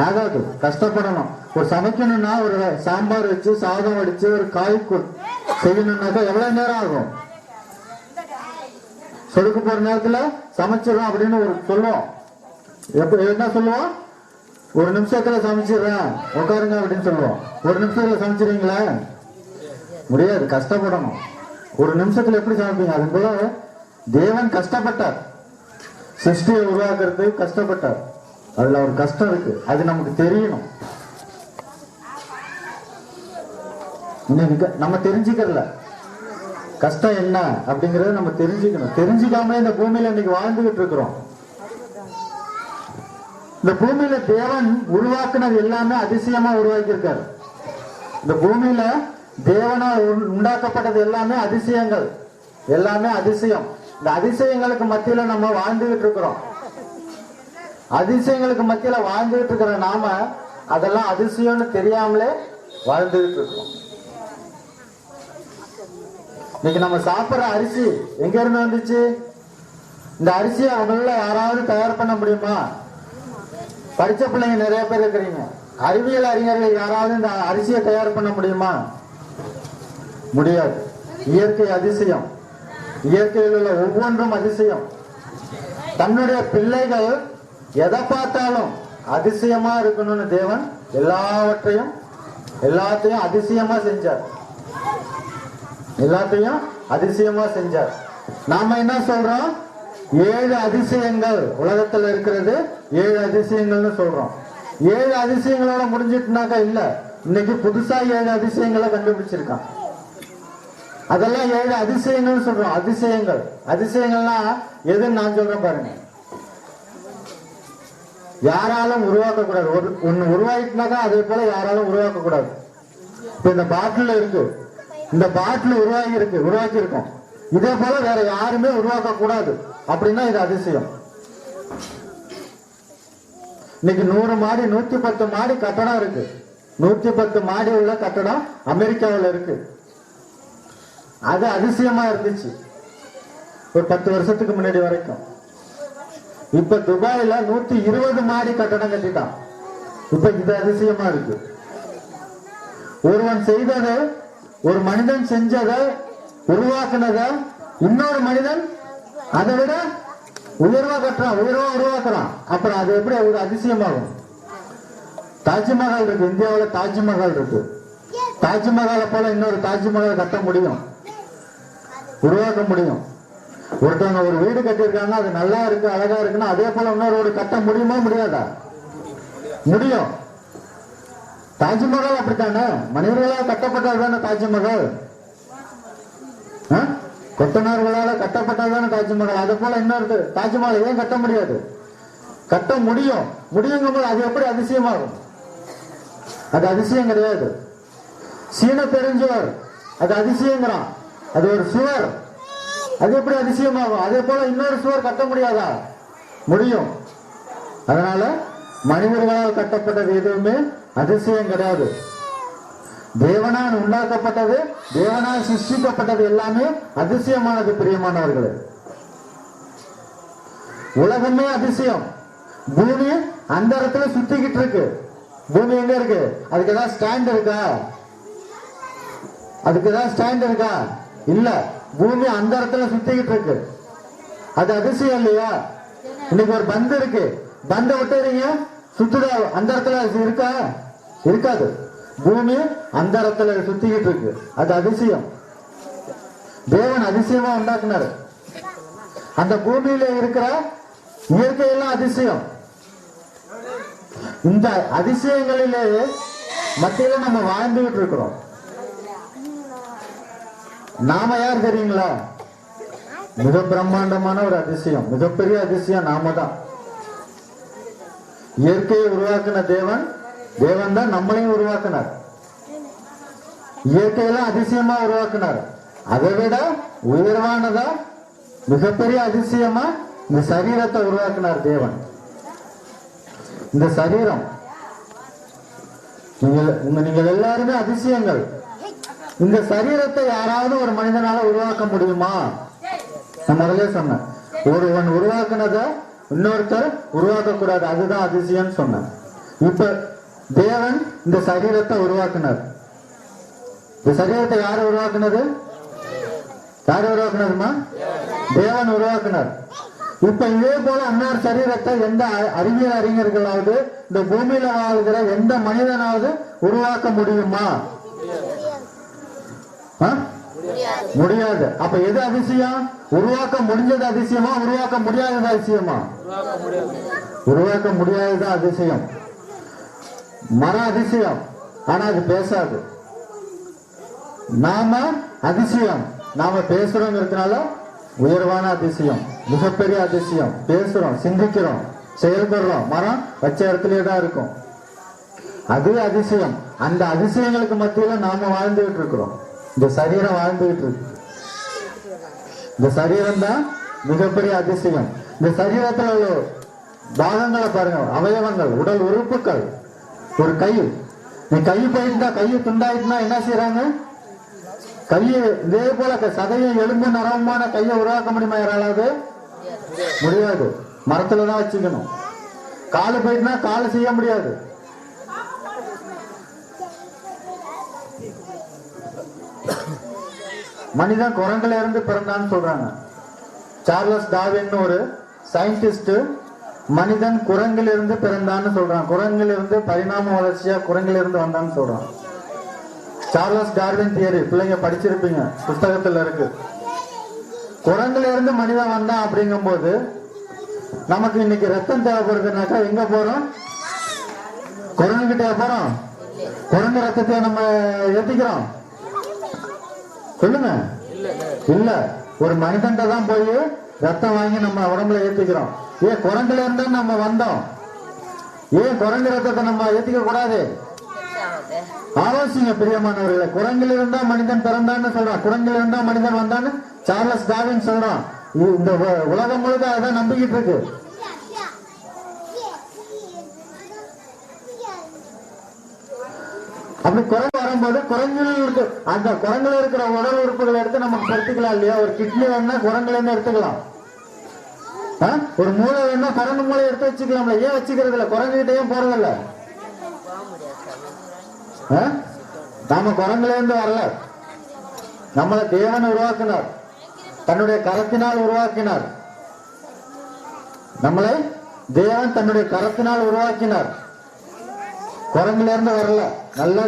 ஆகாது. கஷ்டப்படணும். ஒரு சமைக்கணும்னா ஒரு சாம்பார் வச்சு சாதம் வடிச்சு ஒரு காய் செய்யணும்னாக்கா எவ்வளவு நேரம் ஆகும்? சொடுக்கு போற நேரத்துல சமைச்சிடறோம் அப்படின்னு ஒரு சொல்லுவோம். என்ன சொல்லுவோம்? ஒரு நிமிஷத்துல சமைச்சிடுறேன் உட்காருங்க அப்படின்னு சொல்லுவோம். ஒரு நிமிஷத்துல சமைச்சிருவீங்களா? முடியாது. கஷ்டப்படணும். ஒரு நிமிஷத்துல எப்படி சமைப்பீங்க? அது போல தேவன் கஷ்டப்பட்டார். சிருஷ்டியை உருவாக்குறது கஷ்டப்பட்டார். அதுல ஒரு கஷ்டம் இருக்கு. அது நமக்கு தெரியணும். இன்னைக்கு நம்ம தெரிஞ்சுக்கல கஷ்டம் என்ன அப்படிங்கறத நம்ம தெரிஞ்சுக்கணும். தெரிஞ்சுக்காம இந்த பூமியில இன்னைக்கு வாழ்ந்துகிட்டு இருக்கிறோம். இந்த பூமியில தேவன் உருவாக்குனது எல்லாமே அதிசயமா உருவாக்கி இருக்காரு. இந்த பூமியில தேவனால் உண்டாக்கப்பட்டது எல்லாமே அதிசயங்கள், எல்லாமே அதிசயம். இந்த அதிசயங்களுக்கு மத்தியில நம்ம வாழ்ந்துகிட்டு இருக்கிறோம். அதிசயங்களுக்கு மத்தியில வாழ்ந்துகிட்டு இருக்கிற நாம அதெல்லாம் அதிசயம்னு தெரியாமலே வாழ்ந்துகிட்டு இருக்கிறோம். இன்னைக்கு நம்ம சாப்பிடுற அரிசி எங்க இருந்து வந்துச்சு? இந்த அரிசியை அவங்கள யாராவது தயார் பண்ண முடியுமா? படிச்ச பிள்ளைங்க நிறைய பேர் இருக்கிறீங்க. அறிவியல் அறிஞர்கள் யாராவது இந்த அரிசியை தயார் பண்ண முடியுமா? முடியாது. இயற்கை அதிசயம். இயற்கையில் உள்ள ஒவ்வொன்றும் அதிசயம். தன்னுடைய பிள்ளைகள் எதை பார்த்தாலும் அதிசயமா இருக்கணும்னு தேவன் எல்லாத்தையும் அதிசயமா செஞ்சார். எல்லாத்தையும் அதிசயமா செஞ்சார். நாம என்ன சொல்றோம்? 7 அதிசயங்கள் உலகத்துல இருக்கிறது. 7 அதிசயங்கள்னு சொல்றோம். 7 அதிசயங்களோட முடிஞ்சிட்டுனாக்கா இல்ல. இன்னைக்கு புதுசா 7 அதிசயங்களை கண்டுபிடிச்சிருக்கான். அதெல்லாம் 7 அதிசயங்கள் சொல்றோம். அதிசயங்கள். அதிசயங்கள்னா எதுன்னு நான் சொல்றேன் பாருங்க. யாராலும் உருவாக்க கூடாது. ஒன்னு உருவாக்கினாக்கா அதே போல யாராலும் உருவாக்க கூடாது. இப்ப இந்த பாட்டில் இருக்கு. இந்த பாட்டில் உருவாக்கி இருக்கும். இதே போல வேற யாருமே உருவாக்க கூடாது அப்படின்னா இது அதிசயம். இன்னைக்கு 100 மாடி 110 மாடி கட்டடம் இருக்கு. 110 மாடி உள்ள கட்டடம் அமெரிக்காவில் இருக்கு. அது அதிசயமா இருந்துச்சு ஒரு 10 வருஷத்துக்கு முன்னாடி வரைக்கும். இப்ப துபாயில 120 மாடி கட்டடம் கட்டிட்டான். இப்ப இது அதிசயமா இருக்கு. ஒருவன் செய்ததை, ஒரு மனிதன் செஞ்சதை, உருவாக்குனத இன்னொரு மனிதன் அதை விட உயர்வா கட்டுறான், உருவாக்குறான். அப்புறம் அது எப்படி ஒரு அதிசயமாகும்? தாஜ்மஹால் இருக்கு. இந்தியாவில் தாஜ்மஹால் இருக்கு. தாஜ்மஹாலை போல இன்னொரு தாஜ்மஹால் கட்ட முடியும், உருவாக்க முடியும். ஒருத்தவங்க ஒரு வீடு கட்டியிருக்காங்க, அது நல்லா இருக்கு, அழகா இருக்குன்னா அதே போல இன்னொரு வீடு கட்ட முடியுமா? முடியாதா? முடியும். தாஜ்மஹால் அப்படித்தானே? மனிதர்களால் கட்டப்பட்டதுதானே தாஜ்மஹால். கொத்தனார்களால் கட்டப்பட்டதுதானே தாஜ்மஹால். அது போல இன்னொரு தாஜ்மஹால் ஏன் கட்ட முடியாது? கட்ட முடியும். முடியுங்கும் போது அது எப்படி அதிசயமாகும்? அது அதிசயம் கிடையாது. சீன பெருஞ்சுவர் அது அதிசயங்கிறான். அது ஒரு சுவர். அது எப்படி அதிசயமாகும்? அதே போல இன்னொரு சுவர் கட்ட முடியாதா? முடியும். அதனால மனிதர்களால் கட்டப்பட்டது எதுவுமே அதிசயம் கிடையாது. தேவனால் உண்டாக்கப்பட்டது, தேவனால் சிருஷ்டிக்கப்பட்டது எல்லாமே அதிசயமானது. பிரியமானவர்களே, உலகமே அதிசயம். பூமி அந்த இடத்துல சுத்திக்கிட்டு இருக்கு. பூமி எங்க இருக்கு? அதுக்கு ஏதாவது ஸ்டாண்ட் இருக்கா? இல்ல. பூமி அந்த இடத்துல சுத்திக்கிட்டு இருக்கு. அது அதிசயம் இல்லையா? இன்னைக்கு ஒரு பந்து இருக்கு, பந்தை விட்டுறீங்க, சுத்துதா? அந்த இடத்துல இருக்கா? இருக்காது. பூமி அந்த இடத்துல சுத்திக்கிட்டு இருக்கு. அது அதிசயம். தேவன் அதிசயமா உண்டாக்குனாரு. அந்த பூமியில இருக்கிற இயற்கையெல்லாம் அதிசயம். இந்த அதிசயங்களிலே மத்தியில நம்ம வாழ்ந்துகிட்டு இருக்கிறோம். நாம யார் தெரியுங்களா? மிக பிரம்மாண்டமான ஒரு அதிசயம், மிகப்பெரிய அதிசயம் நாம தான். இயற்கையை உருவாக்கின தேவன், தேவன் தான் நம்மளையும் உருவாக்கினார். இயற்கையெல்லாம் அதிசயமா உருவாக்கினார். அதை விட உயர்வானதா மிகப்பெரிய அதிசயமா இந்த சரீரத்தை உருவாக்கினார் தேவன். இந்த சரீரம், நீங்கள் எல்லாருமே அதிசயங்கள். இந்த சரீரத்தை யாராவது ஒரு மனிதனால உருவாக்க முடியுமா? நான் முதலே சொன்னேன், ஒருவன் உருவாக்குனத இன்னொருத்தர் உருவாக்க கூடாது, அதுதான் அதிசயம் சொன்னேன். இப்ப தேவன் இந்த சரீரத்தை உருவாக்குனார். இந்த சரீரத்தை யாரு உருவாக்குனது? யாரு உருவாக்குனதுமா? தேவன் உருவாக்குனார். இப்ப இதே போல இன்னொரு சரீரத்தை எந்த அறிவியல் அறிஞர்களாவது இந்த பூமியில வாழ்கிற எந்த மனிதனாவது உருவாக்க முடியுமா? முடியாது. அப்ப எது அதிசயம்? உருவாக்க முடிஞ்சது அதிசயமா, உருவாக்க முடியாதது அதிசயமா? உருவாக்க முடியாதது அதிசயம். மரம் அதிசயம், ஆனா அது பேசாது. நாம அதிசயம், நாம பேசுறோங்கிறதுனால உயர்வான அதிசயம், மிகப்பெரிய அதிசயம். பேசுறோம், சிந்திக்கிறோம், செயல்படுறோம். மரம் வச்ச இடத்துலயே தான் இருக்கும். அது அதிசயம். அந்த அதிசயங்களுக்கு மத்தியில நாம வாழ்ந்துகிட்டு இருக்கிறோம். இந்த சரீரம் வாழ்ந்துகிட்டு இருக்கு. இந்த சரீரம் தான் மிகப்பெரிய அதிசயம். இந்த சரீரத்துல உள்ள பாகங்களை பாருங்க, அவயவங்கள், உடல் உறுப்புகள். ஒரு கை, நீ கை போயிட்டா, கையை துண்டாயிட்டுனா என்ன செய்யறாங்க? கையை இதே போல சதையும் எலும்பு நரம்புமான கையை உருவாக்க முடியுமா யாராவது? முடியாது. மரத்துலதான் வச்சுக்கணும். காலு போயிட்டுனா காலு செய்ய முடியாது. மனிதன் குரங்குல இருந்து பிறந்தான்னு சொல்றாங்க. சார்லஸ் டார்வின் ஒரு சயின்டிஸ்ட் மனிதன் குரங்கில் இருந்து பிறந்தான்னு சொல்றான். குரங்கில் இருந்து பரிணாம வளர்ச்சியா குரங்கில் இருந்து வந்தான்னு சொல்றான். சார்லஸ் டார்வின் தியரி பிள்ளைங்க படிச்சிருப்பீங்க, புத்தகத்துல இருக்கு. குரங்குல இருந்து மனிதன் வந்தான் அப்படிங்கும் போது நமக்கு இன்னைக்கு ரத்தம் தேவைப்படுதுனாக்கா எங்க போறோம்? குரங்கு கிட்ட போறோம். குரங்கு ரத்தத்தை நம்ம ஏத்திக்கிறோம். சொல்லுங்க. இல்ல, ஒரு மனிதன் தான் போய் ரத்தம் வாங்கி நம்ம உடம்புல ஏத்திக்கிறோம். ஏன் குரங்குல இருந்தா நம்ம வந்தோம், ஏன் குரங்கு ரத்தத்தை நம்ம ஏத்திக்க கூடாது? ஆலோசிங்க பிரியமானவர்களை. குரங்கில் இருந்தா மனிதன் பிறந்தான்னு சொல்றான், குரங்கில் இருந்தா மனிதன் வந்தான்னு சார்லஸ் டார்வின் சொல்றான். இந்த உலகம் முழுக்க அதான் நம்பிக்கிட்டு இருக்கு. அப்படி குரங்கு வரும்போது குரங்கில் இருக்கு, அந்த குரங்குல இருக்கிற உடல் உறுப்புகளை எடுத்து நமக்கு பொறுத்துக்கலாம் இல்லையா? ஒரு கிட்னி வேணா குரங்குல இருந்து எடுத்துக்கலாம், ஒரு மூளை வேணா குரங்கு மூளை எடுத்து வச்சுக்கலாம்ல. ஏன் வச்சுக்கிறது இல்ல? குரங்கு கிட்டையும் போறதில்ல. நாம குரங்குல இருந்து வரல, நம்மளை தேவன் உருவாக்கினார், தன்னுடைய கரத்தினால் உருவாக்கினார். நம்மளை தேவன் தன்னுடைய கரத்தினால் உருவாக்கினார். குரங்குல இருந்து வரல. நல்லா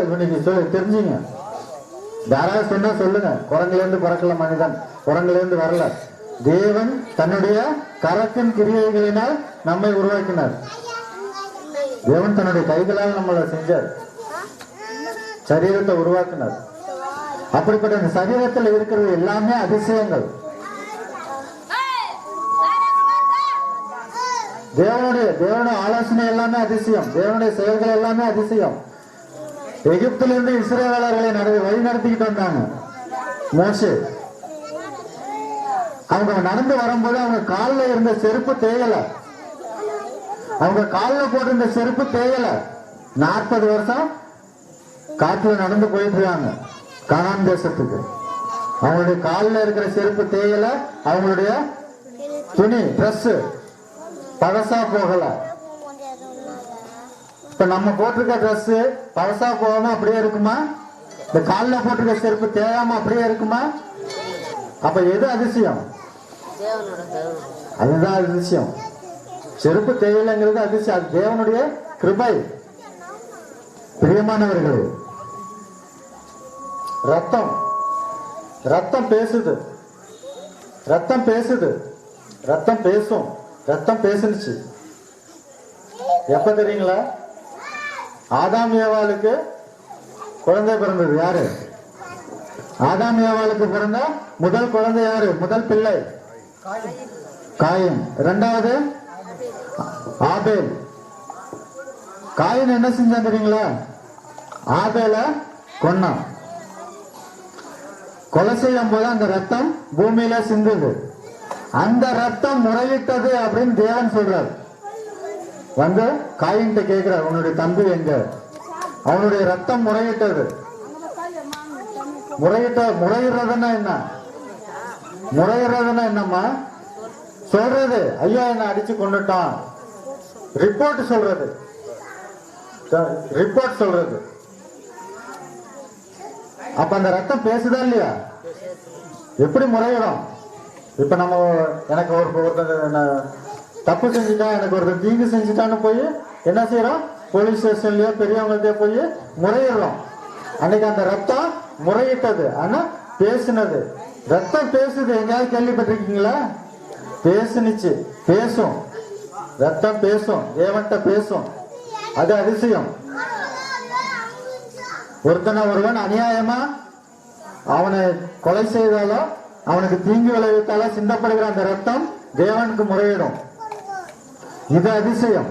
தெரிஞ்சுங்க. யாராவது சொன்னா சொல்லுங்க, குரங்குல இருந்து பிறக்கல மனிதன், குரங்குல இருந்து வரல. தேவன் தன்னுடைய கரத்தின் கிரியைகளினால் நம்மை உருவாக்கினார். தேவன் தன்னுடைய கைகளால் நம்மளை செஞ்சார், சரீரத்தை உருவாக்கினார். அப்படிப்பட்ட இந்த சரீரத்தில் இருக்கிறது எல்லாமே அதிசயங்கள். தேவனுடைய ஆலோசனை எல்லாமே அதிசயம், தேவனுடைய செயல்கள் எல்லாமே அதிசயம். எகிப்திலிருந்து இஸ்ரவேலர்களை வழி நடத்திக்கிட்டு வந்தாங்க மோசே. அவங்க நடந்து வரும்போது அவங்க காலில் இருந்த செருப்பு தேயல, அவங்க காலில் போட்டிருந்த செருப்பு தேயல. 40 வருஷம் காட்டுல நடந்து போயிட்டு இருக்காங்க கானான் தேசத்துக்கு. அவங்களுடைய காலில் இருக்கிற செருப்பு தேயல, அவங்களுடைய துணி ட்ரெஸ் பழசா போகல. இப்ப நம்ம போட்டிருக்க ட்ரெஸ் பழசா போகாம அப்படியே இருக்குமா? இந்த காலில் போட்டிருக்க செருப்பு தேயாம அப்படியே இருக்குமா? அப்ப எது அதிசயம்? அதுதான் அதிசயம். செருப்பு தேவையில்லைங்கிறது அதிசயம். அது தேவனுடைய கிருபை. பிரியமானவர்களே, ரத்தம் ரத்தம் பேசுது, ரத்தம் பேசுது, ரத்தம் பேசும். ரத்தம் பேசுனுச்சு எப்ப தெரியுங்களா? ஆதாம் ஏவாளுக்கு குழந்தை பிறந்தது யாரு? ஆதாம் ஏவாளுக்கு பிறந்த முதல் குழந்தை யாரு? முதல் பிள்ளை காயின். இரண்டாவது ஆபேல். காயின் என்ன செஞ்சான் தெரியுங்களா? ஆபேல கொன்னான். கொலை செய்யும் போது அந்த ரத்தம் பூமியில சிந்துது. அந்த ரத்தம் முறையிட்டது அப்படின்னு தேவன் சொல்றார். வந்து காயின்ட்ட கேட்கிறார், உன்னுடைய தம்பி எங்க? அவனுடைய ரத்தம் முறையிட்டது. முறையிடுறதுன்னா என்ன? முறையிடுறதுன்னா என்னம்மா சொல்றது? ஐயா என்ன அடிச்சு கொண்டுட்டான், ரிப்போர்ட் சொல்றது. ரிப்போர்ட் சொல்றது. அப்ப அந்த ரத்தம் பேசுதா இல்லையா? எப்படி முறையிடும்? இப்ப நம்ம எனக்கு ஒரு தப்பு செஞ்சுட்டா, எனக்கு ஒரு தீங்கு செஞ்சுட்டான்னு போய் என்ன செய்யறோம்? போலீஸ் ஸ்டேஷன்லயோ பெரியவங்கள்ட்ட போய் முறையிடுறோம். அன்னைக்கு அந்த ரத்தம் முறையிட்டது. ஆனா பேசுனது. ரத்தம் பேசுது. எங்கேயாவது கேள்விப்பட்டிருக்கீங்களா? பேசுனுச்சு, பேசும். ரத்தம் பேசும், தேவன்கிட்ட பேசும். அது அதிசயம். ஒருவன் அநியாயமா அவனை கொலை செய்தாலோ அவனுக்கு தீங்கு விளைவித்தாலோ சிந்தப்படுகிற அந்த ரத்தம் தேவனுக்கு முறையிடும். இது அதிசயம்.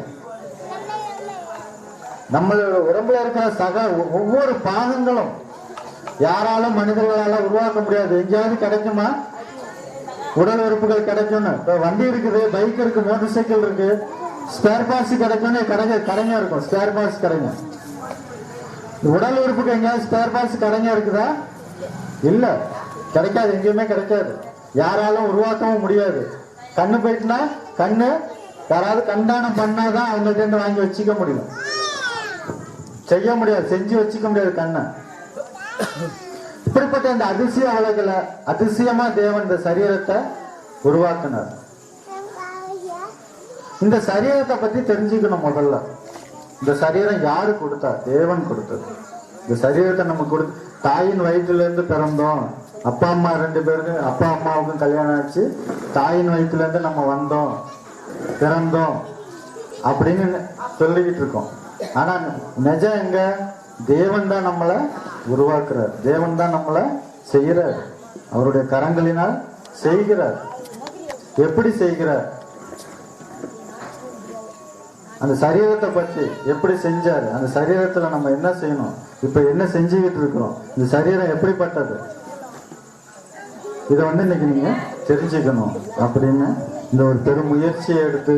நம்மளோட உடம்புல இருக்கிற ஒவ்வொரு பாகங்களும் யாராலும் மனிதர்களால உருவாக்க முடியாது. எங்கேயாவது கிடைக்குமா? உடல் உறுப்புகள் கிடைக்கும்னு. இப்ப வண்டி இருக்குது, பைக் இருக்கு, மோட்டார் சைக்கிள் இருக்கு, ஸ்பேர் பார்ட்ஸ் கிடைக்கும்னு கடைங்க இருக்கும். ஸ்பேர் பார்ட்ஸ் கடைங்க. உடல் உறுப்புக்கு எங்கேயாவது ஸ்பேர் பார்ட்ஸ் கடைங்க இருக்குதா? இல்ல, கிடைக்காது. எங்கேயுமே கிடைக்காது. யாராலும் உருவாக்கவும் முடியாது. கண்ணு போயிட்டுனா கண்ணு யாராவது கண்டானம் பண்ணாதான் அவங்கள்ட்ட இருந்து வாங்கி வச்சுக்க முடியும். செய்ய முடியாது, செஞ்சு வச்சுக்க முடியாது கண்ணை. இப்படிப்பட்ட இந்த அதிசய உலகில அதிசயமா தேவன் இந்த சரீரத்தை உருவாக்கினார். இந்த சரீரத்தை பத்தி தெரிஞ்சுக்கணும். முதல்ல இந்த சரீரம் யாரு கொடுத்தா? தேவன் கொடுத்தது. இந்த சரீரத்தை நம்ம கொடுத்து தாயின் வயிற்றுல இருந்து பிறந்தோம். அப்பா அம்மா 2 பேருக்கு, அப்பா அம்மாவுக்கும் கல்யாணம் ஆச்சு. தாயின் வயிற்றுல இருந்து நம்ம வந்தோம், பிறந்தோம் அப்படின்னு சொல்லிக்கிட்டு இருக்கோம். ஆனா நிஜம் எங்க? தேவன் தான் நம்மளை உருவாக்குறார். தேவன் தான் நம்மளை செய்கிறார். அவருடைய கரங்களினால் செய்கிறார். எப்படி செய்கிறார்? அந்த சரீரத்தை பற்றி எப்படி செஞ்சாரு? அந்த சரீரத்துல நம்ம என்ன செய்யணும்? இப்ப என்ன செஞ்சுக்கிட்டு இருக்கிறோம்? இந்த சரீரம் எப்படிப்பட்டது? இதை இன்னைக்கு நீங்க தெரிஞ்சுக்கணும் அப்படின்னு இந்த ஒரு பெரும் முயற்சியை எடுத்து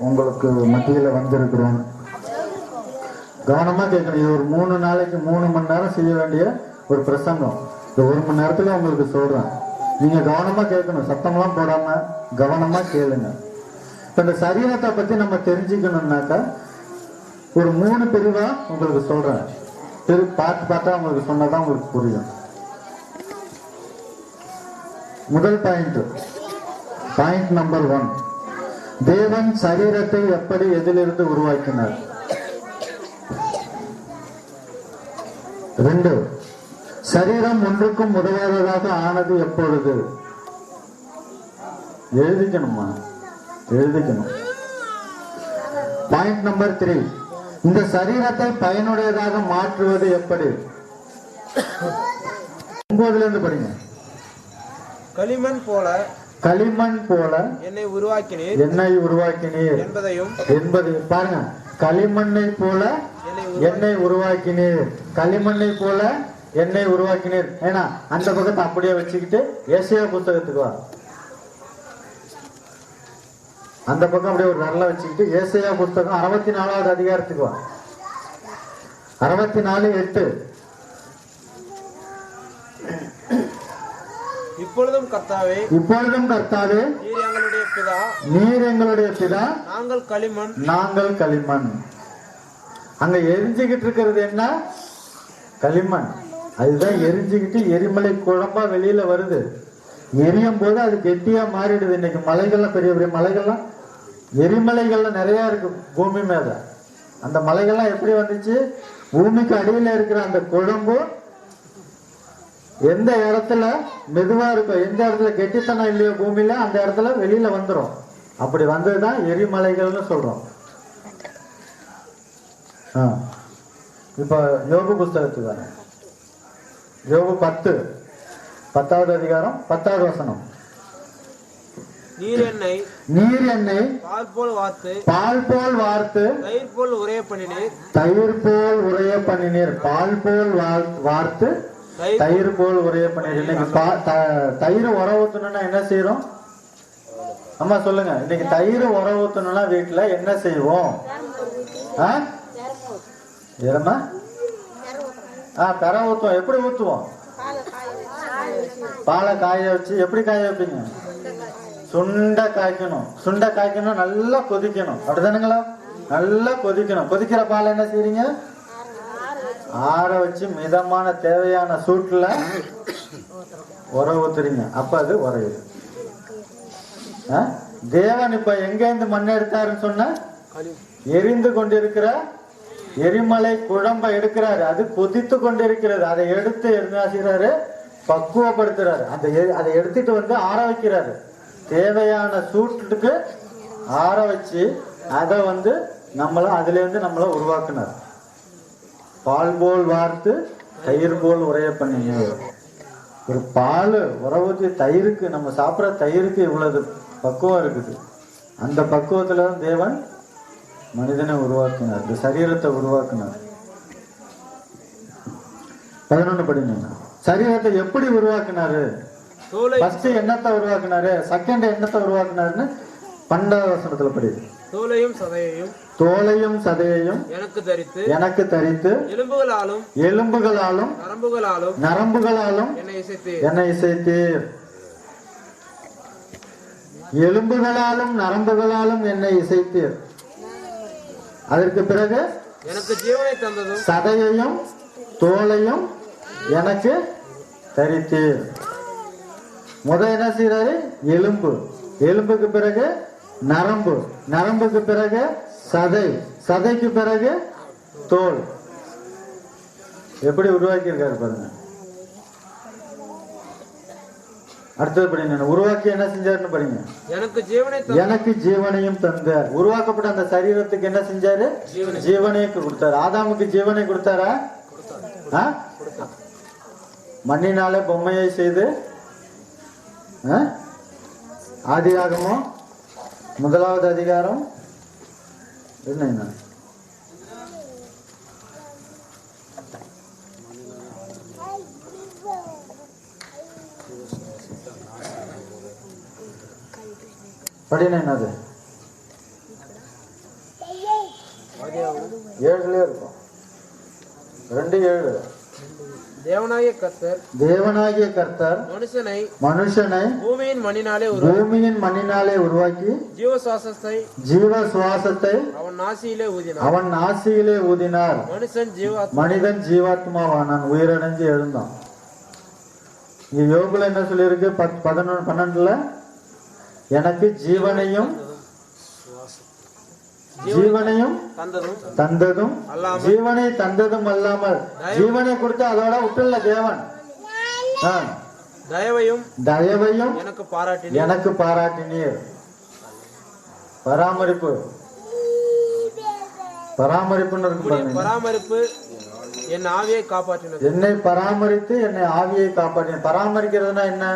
உங்களுக்கு மத்தியில வந்திருக்கிறோம். கவனமா கேட்கணும். இது ஒரு 3 நாளைக்கு 3 மணி நேரம் செய்ய வேண்டிய ஒரு பிரசங்கம். இந்த 1 மணி நேரத்துல உங்களுக்கு சொல்றேன். நீங்க கவனமா கேட்கணும். சத்தம்லாம் போடாம கவனமா கேளுங்க. இப்ப இந்த சரீரத்தை பத்தி நம்ம தெரிஞ்சுக்கணும்னாக்கா ஒரு 3 பிரிவா உங்களுக்கு சொல்றேன். பார்த்தா உங்களுக்கு சொன்னதான் உங்களுக்கு புரியும். முதல் பாயிண்ட் நம்பர் 1, தேவன் சரீரத்தை எப்படி எதிலிருந்து உருவாக்கினார். 2, சரீரம் ஒன்றுக்கும் உதவாததாக ஆனது எப்பொழுது. எழுதிக்கணுமா? எழுதிக்கணும். பாயிண்ட் நம்பர் 3, இந்த சரீரத்தை பயனுடையதாக மாற்றுவது எப்படி. 9ல இருந்து படிங்க. களிமண் போல என்னை உருவாக்கினீர் என்பது பாருங்க. களிமண்ணை போல என்னை உருவாக்கினீர். களிமண்ணை போல என்னை உருவாக்கினீர். ஏன்னா அந்த பக்கத்தை அப்படியே வச்சுக்கிட்டு ஏசாயா புத்தகத்துக்கு வா. அந்த பக்கம் அப்படியே ஒரு வரல வச்சுக்கிட்டு ஏசாயா புத்தகம் 64வது அதிகாரத்துக்கு வா. 64:8. இப்பொழுதும் கர்த்தாவே நீர் எங்களுடைய பிதா நாங்கள் களிமண். அங்க எரிஞ்சுக்கிட்டு இருக்கிறது என்ன? களிமண். அதுதான் எரிஞ்சுக்கிட்டு எரிமலை குழம்பா வெளியில வருது. எரியும் போது அது கெட்டியா மாறிடுது. இன்னைக்கு மலைகள்லாம், பெரிய பெரிய மலைகள்லாம், எரிமலைகள்ல நிறைய இருக்கு பூமி மேல. அந்த மலைகள்லாம் எப்படி வந்துச்சு? பூமிக்கு அடியில் இருக்கிற அந்த குழம்பு எந்த இடத்துல மெதுவா இருக்கும், எந்த இடத்துல கெட்டித்தனம் இல்லையோ பூமியில, அந்த இடத்துல வெளியில வந்துடும். அப்படி வந்ததுதான் எரிமலைகள்னு சொல்றோம். இப்ப யோபு புஸ்தகத்துக்கு வர யோபு 10வது அதிகாரம் 10வது வசனம். நீர் என்னை பால் போல் வார்த்து தயிர் போல் உரைய பண்ணினீர். பால் போல் வார்த்து தயிர் போல் உரைய பண்ணினீர். இன்னைக்கு தயிர் உர ஊத்தணும்னா என்ன செய்யறோம்? அம்மா சொல்லுங்க. இன்னைக்கு தயிர் உர ஊத்தணும்னா வீட்டுல என்ன செய்வோம்? பெற ஊத்துவோம். எப்படி ஊத்துவோம்? பாலை காய வச்சு. எப்படி காய வைப்பீங்க? சுண்ட காய்க்கணும். நல்லா கொதிக்கணும். அப்படிதானுங்களா? நல்லா கொதிக்கணும். கொதிக்கிற பால் என்ன செய்றீங்க? ஆற வச்சு மிதமான தேவையான சூட்டுல உர ஊத்துறீங்க. அப்ப அது உரையுது. தேவன் இப்ப எங்க இருந்து மண் எடுத்தாருன்னு சொன்ன, எரிந்து கொண்டிருக்கிற எரிமலை குழம்பை எடுக்கிறாரு. அது கொதித்து கொண்டிருக்கிறது. அதை எடுத்து என்ன செய்யறாரு? பக்குவப்படுத்துறாரு. அதை எடுத்துட்டு வந்து ஆற வைக்கிறாரு. தேவையான சூட்டுக்கு ஆற வச்சு அதை வந்து அதுல இருந்து நம்மள உருவாக்குனார். பால் போல் வார்த்து தயிர் போல் உரைய பண்ணீங்க. ஒரு பால் உர ஊற்றி தயிருக்கு, நம்ம சாப்பிட்ற தயிருக்கு இவ்வளவு பக்குவம் இருக்குது. அந்த பக்குவத்துல தேவன் மனிதனை உருவாக்கினார், இந்த சரீரத்தை உருவாக்கினார். 11 படிங்க. சரீரத்தை எப்படி உருவாக்கினாரு? ஃபர்ஸ்ட் எண்ணத்தை உருவாக்கினாரு, செகண்ட் எண்ணத்தை உருவாக்கினாருன்னு 12வது வசனத்துல படிது. தோலையும் சதையையும் எனக்கு தரித்து எலும்புகளாலும் நரம்புகளாலும் என்னை இசைத்தீர். எலும்புகளாலும் நரம்புகளாலும் என்னை இசைத்தீர். அதற்கு பிறகு எனக்கு ஜீவனை தந்ததும் சதையையும் தோலையும் எனக்கு தரித்தீர். என்ன செய்யறாரு? எலும்புக்கு பிறகு நரம்புக்கு பிறகு சதைக்கு பிறகு தோல். எப்படி உருவாக்கி இருக்காரு பாருங்க. அடுத்தது படிங்க. உருவாக்கி என்ன செஞ்சாருன்னு படிங்க. எனக்கு ஜீவனையும் தந்தார். உருவாக்கப்பட்ட அந்த சரீரத்துக்கு என்ன செஞ்சாரு? ஜீவனையும் கொடுத்தாரு. ஆதாமுக்கு ஜீவனை கொடுத்தாரா? மண்ணினாலே பொம்மையை செய்து, ஆதியாகமம் 1வது அதிகாரம் என்ன படினா என்னது? 7 இருக்கும். 2:7. தேவனாகிய கர்த்தர் மனுஷனை பூமியின் மண்ணினாலே உருவாக்கி ஜீவ சுவாசத்தை அவன் நாசியிலே ஊதினார். மனிதன் ஜீவாத்மாவானான், உயிரடைஞ்சு எழுந்தான். யோபுல என்ன சொல்லியிருக்கு? 11:12 எனக்கு ஜீவனையும் தந்ததும் ஜீவனை தந்ததும் அல்லாமல், ஜீவனை கொடுத்து அதோட விட்டுல தேவன் தயவையும் எனக்கு பாராட்டினீர். பராமரிப்பு என் ஆவியை காப்பாற்றினது. என்னை பராமரித்து என்னை ஆவியை காப்பாற்றின. பராமரிக்கிறதுனா என்ன?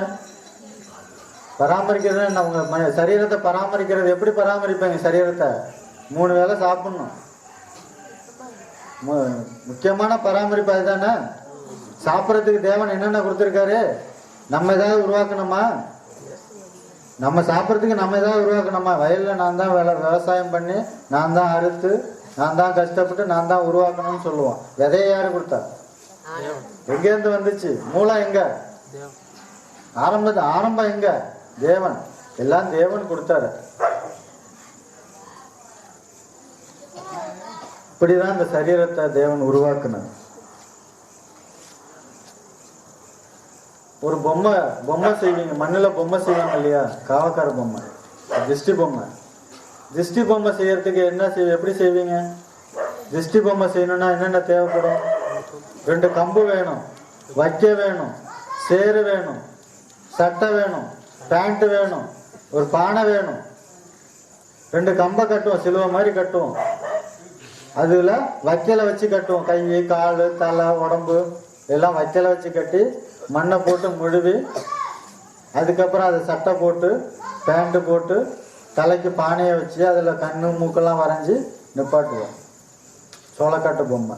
உங்க சரீரத்தை பராமரிக்கிறது. எப்படி பராமரிப்பாங்க சரீரத்தை? 3 வேளை சாப்பிடணும். முக்கியமான பராமரிப்பு அதுதானே. சாப்பிட்றதுக்கு தேவன் என்னென்ன கொடுத்துருக்காரு? நம்ம ஏதாவது உருவாக்கணுமா? நம்ம சாப்பிட்றதுக்கு நம்ம ஏதாவது உருவாக்கணுமா? வயலில் நான் தான் விவசாயம் பண்ணி, நான் தான் அறுத்து, நான் தான் கஷ்டப்பட்டு, நான் தான் உருவாக்கணும்னு சொல்லுவோம். விதையை யாரு கொடுத்தா? எங்கேருந்து வந்துச்சு? மூலம் எங்க? ஆரம்பம் எங்க? தேவன். எல்லாம் தேவன் கொடுத்தாரு. இப்படிதான் இந்த சரீரத்தை தேவன் உருவாக்குனார். ஒரு பொம்மை செய்வீங்க, மண்ணில் பொம்மை செய்வாங்க இல்லையா, காவக்கார பொம்மை, திருஷ்டி பொம்மை. திருஷ்டி பொம்மை செய்யறதுக்கு எப்படி செய்வீங்க? திருஷ்டி பொம்மை செய்யணும்னா என்னென்ன தேவைப்படும்? 2 கம்பு வேணும், வைக்க வேணும், சேரு வேணும், சட்டை வேணும், பேண்ட் வேணும், ஒரு பானை வேணும். 2 கம்பை கட்டுவோம், சிலுவை மாதிரி கட்டுவோம். அதுல வைக்கல வச்சு கட்டுவோம், கை கால் தலை உடம்பு எல்லாம் வைக்கல வச்சு கட்டி மண்ணை போட்டு முழுவி, அதுக்கப்புறம் அதை சட்டை போட்டு பேண்ட் போட்டு தலைக்கு பானையை வச்சு அதில் கண்ணு மூக்கெல்லாம் வரைஞ்சி நிப்பாட்டுவோம். சோளக்காட்டு பொம்மை.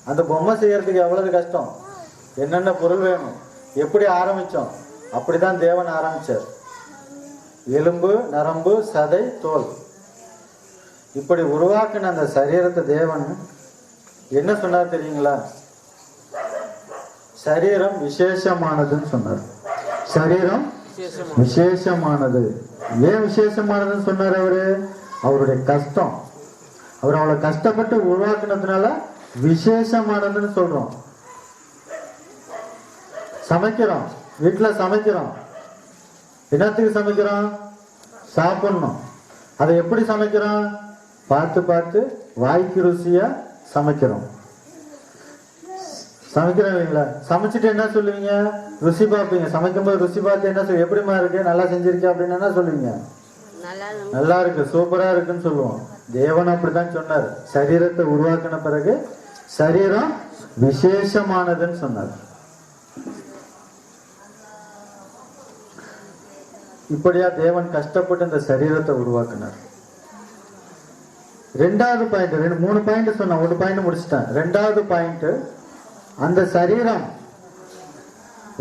அந்த பொம்மை செய்யறதுக்கு எவ்வளவு கஷ்டம், என்னென்ன பொருள் வேணும், எப்படி ஆரம்பித்தோம், அப்படிதான் தேவன் ஆரம்பித்தார். எலும்பு நரம்பு சதை தோல் இப்படி உருவாக்கின அந்த சரீரத்தை தேவன் என்ன சொன்னார் தெரியுங்களா? சரீரம் விசேஷமானதுன்னு சொன்னார். சரீரம் விசேஷமானது. ஏன் விசேஷமானதுன்னு சொன்னார்? அவருடைய கஷ்டம், அவர் அவளை கஷ்டப்பட்டு உருவாக்குனதுனால விசேஷமானதுன்னு சொல்றோம். சமைக்கிறோம், வீட்டுல சமைக்கிறோம், என்னத்துக்கு சமைக்கிறோம்? சாப்பிடணும். அதை எப்படி சமைக்கிறோம்? பார்த்து பார்த்து வாய்க்கு ருசியா சமைக்கிறோம். சமைக்கிறோம் இல்லைங்களா? சமைச்சிட்டு என்ன சொல்லுவீங்க? ருசி பார்ப்பீங்க. சமைக்கும் போது ருசி பார்த்து என்ன சொல்லுவீங்க? எப்படிமா இருக்கு, நல்லா செஞ்சிருக்கேன் அப்படின்னு என்ன சொல்லுவீங்க? நல்லா இருக்கு, சூப்பரா இருக்குன்னு சொல்லுவோம். தேவன் அப்படித்தான் சொன்னார். சரீரத்தை உருவாக்கின பிறகு சரீரம் விசேஷமானதுன்னு சொன்னார். இப்படியா தேவன் கஷ்டப்பட்டு இந்த சரீரத்தை உருவாக்கினார். 2வது பாயிண்ட், 3 பாயிண்ட் சொன்ன, 1 பாயிண்ட் முடிச்சிட்டேன். 2வது பாயிண்ட், அந்த சரீரம்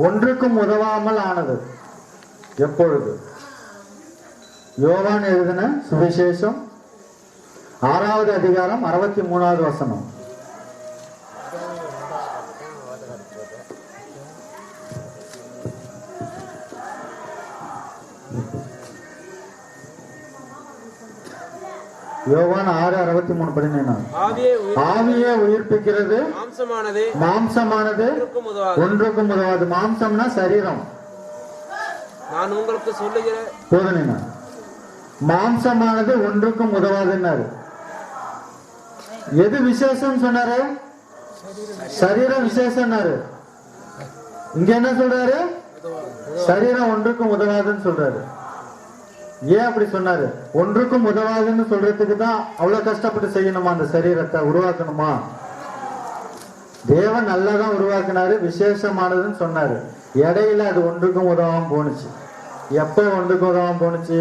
ஒன்றுக்கும் உதவாமல் ஆனது. எப்பொழுது? யோவான் எழுதின சுவிசேஷம் 6வது அதிகாரம் 63வது வசனம். யோவான் 6:63 படினேனா? ஆவியே உயிர்ப்பிக்கிறது, மாம்சமானது ஒன்றுக்கும் உதவாது. மாம்சம்னா சரீரம். நான் உங்களுக்கு சொல்லுகிற போதனைனா மாம்சமானது ஒன்றுக்கும் உதவாதுன்னாரு. எது விசேஷம் சொன்னாரு? சரீரம் விசேஷம்னாரு. இங்க என்ன சொல்றாரு? சரீரம் ஒன்றுக்கும் உதவாதுன்னு சொல்றாரு. ஏன் அப்படி சொன்னாரு? ஒன்றுக்கும் உதவாதுன்னு சொல்றதுக்கு தான் அவ்வளவு கஷ்டப்பட்டு செய்யணுமா? அந்த சரீரத்தை உருவாக்கணுமா? தேவன் நல்லாதான் உருவாக்கினாரு, விசேஷமானதுன்னு சொன்னாரு. இடையில அது ஒன்றுக்கும் உதவாம போனுச்சு. எப்ப ஒன்றுக்கும் உதவாம போனுச்சு?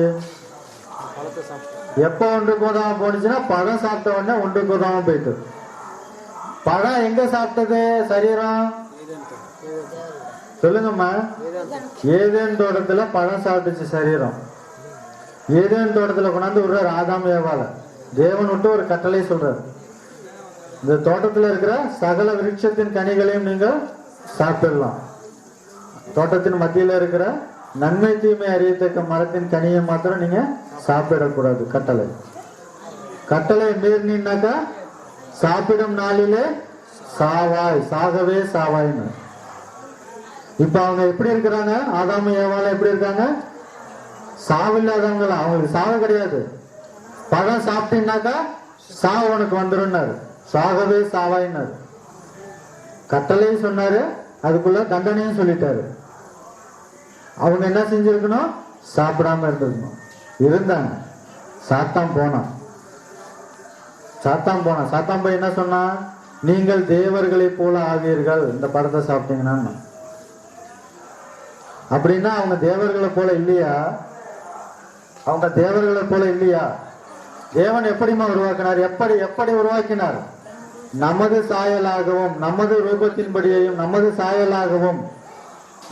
எப்ப ஒன்றுக்கு உதவாம போனுச்சுன்னா பழம் சாப்பிட்ட உடனே ஒன்றுக்கு உதவாம போயிட்டு. பழம் எங்க சாப்பிட்டது? சரீரம் சொல்லுங்கம்மா. ஏதேன் தோட்டத்துல பழம் சாப்பிட்டுச்சு சரீரம். ஏதேன் தோட்டத்துல கொண்டாந்து விடுறாரு ஆதாம் ஏவாள. தேவன் விட்டு ஒரு கட்டளை சொல்றாரு, இந்த தோட்டத்துல இருக்கிற சகல விருட்சத்தின் கனிகளையும் நீங்க சாப்பிடலாம். தோட்டத்தின் மத்தியில இருக்கிற நன்மை தீமை அறியத்தக்க மரத்தின் கனியை மாத்திரம் நீங்க சாப்பிடக்கூடாது. கட்டளை. கட்டளை மீறினாக்கா சாப்பிடும் நாளிலே சாவாய், சாகவே சாவாய்னு. இப்ப அவங்க எப்படி இருக்கிறாங்க? ஆதாம் ஏவாள எப்படி இருக்காங்க? சாவில்லாதவங்களா? அவங்களுக்கு சாவு கிடையாது. பழம் சாப்பிட்டீங்கன்னாக்கா சாவு உனக்கு வந்துருன்னாரு. சாகவே சாவாயினாரு. கட்டளையும் சொன்னாரு, அதுக்குள்ள தண்டனையும் சொல்லிட்டாரு. அவங்க என்ன செஞ்சிருக்கணும்? சாப்பிடாம இருந்திருக்கணும். இருந்தாங்க. சாத்தான் போனான். சாத்தான் போய் என்ன சொன்னா? நீங்கள் தேவர்களை போல ஆவீர்கள் இந்த பழத்தை சாப்பிட்டீங்கன்னா. அப்படின்னா அவங்க தேவர்களை போல இல்லையா? அவங்க தேவர்களை போல இல்லையா? தேவன் எப்படிமா உருவாக்கினார்? எப்படி உருவாக்கினார்? நமது சாயலாகவும் நமது ரூபத்தின்படியையும் நமது சாயலாகவும்.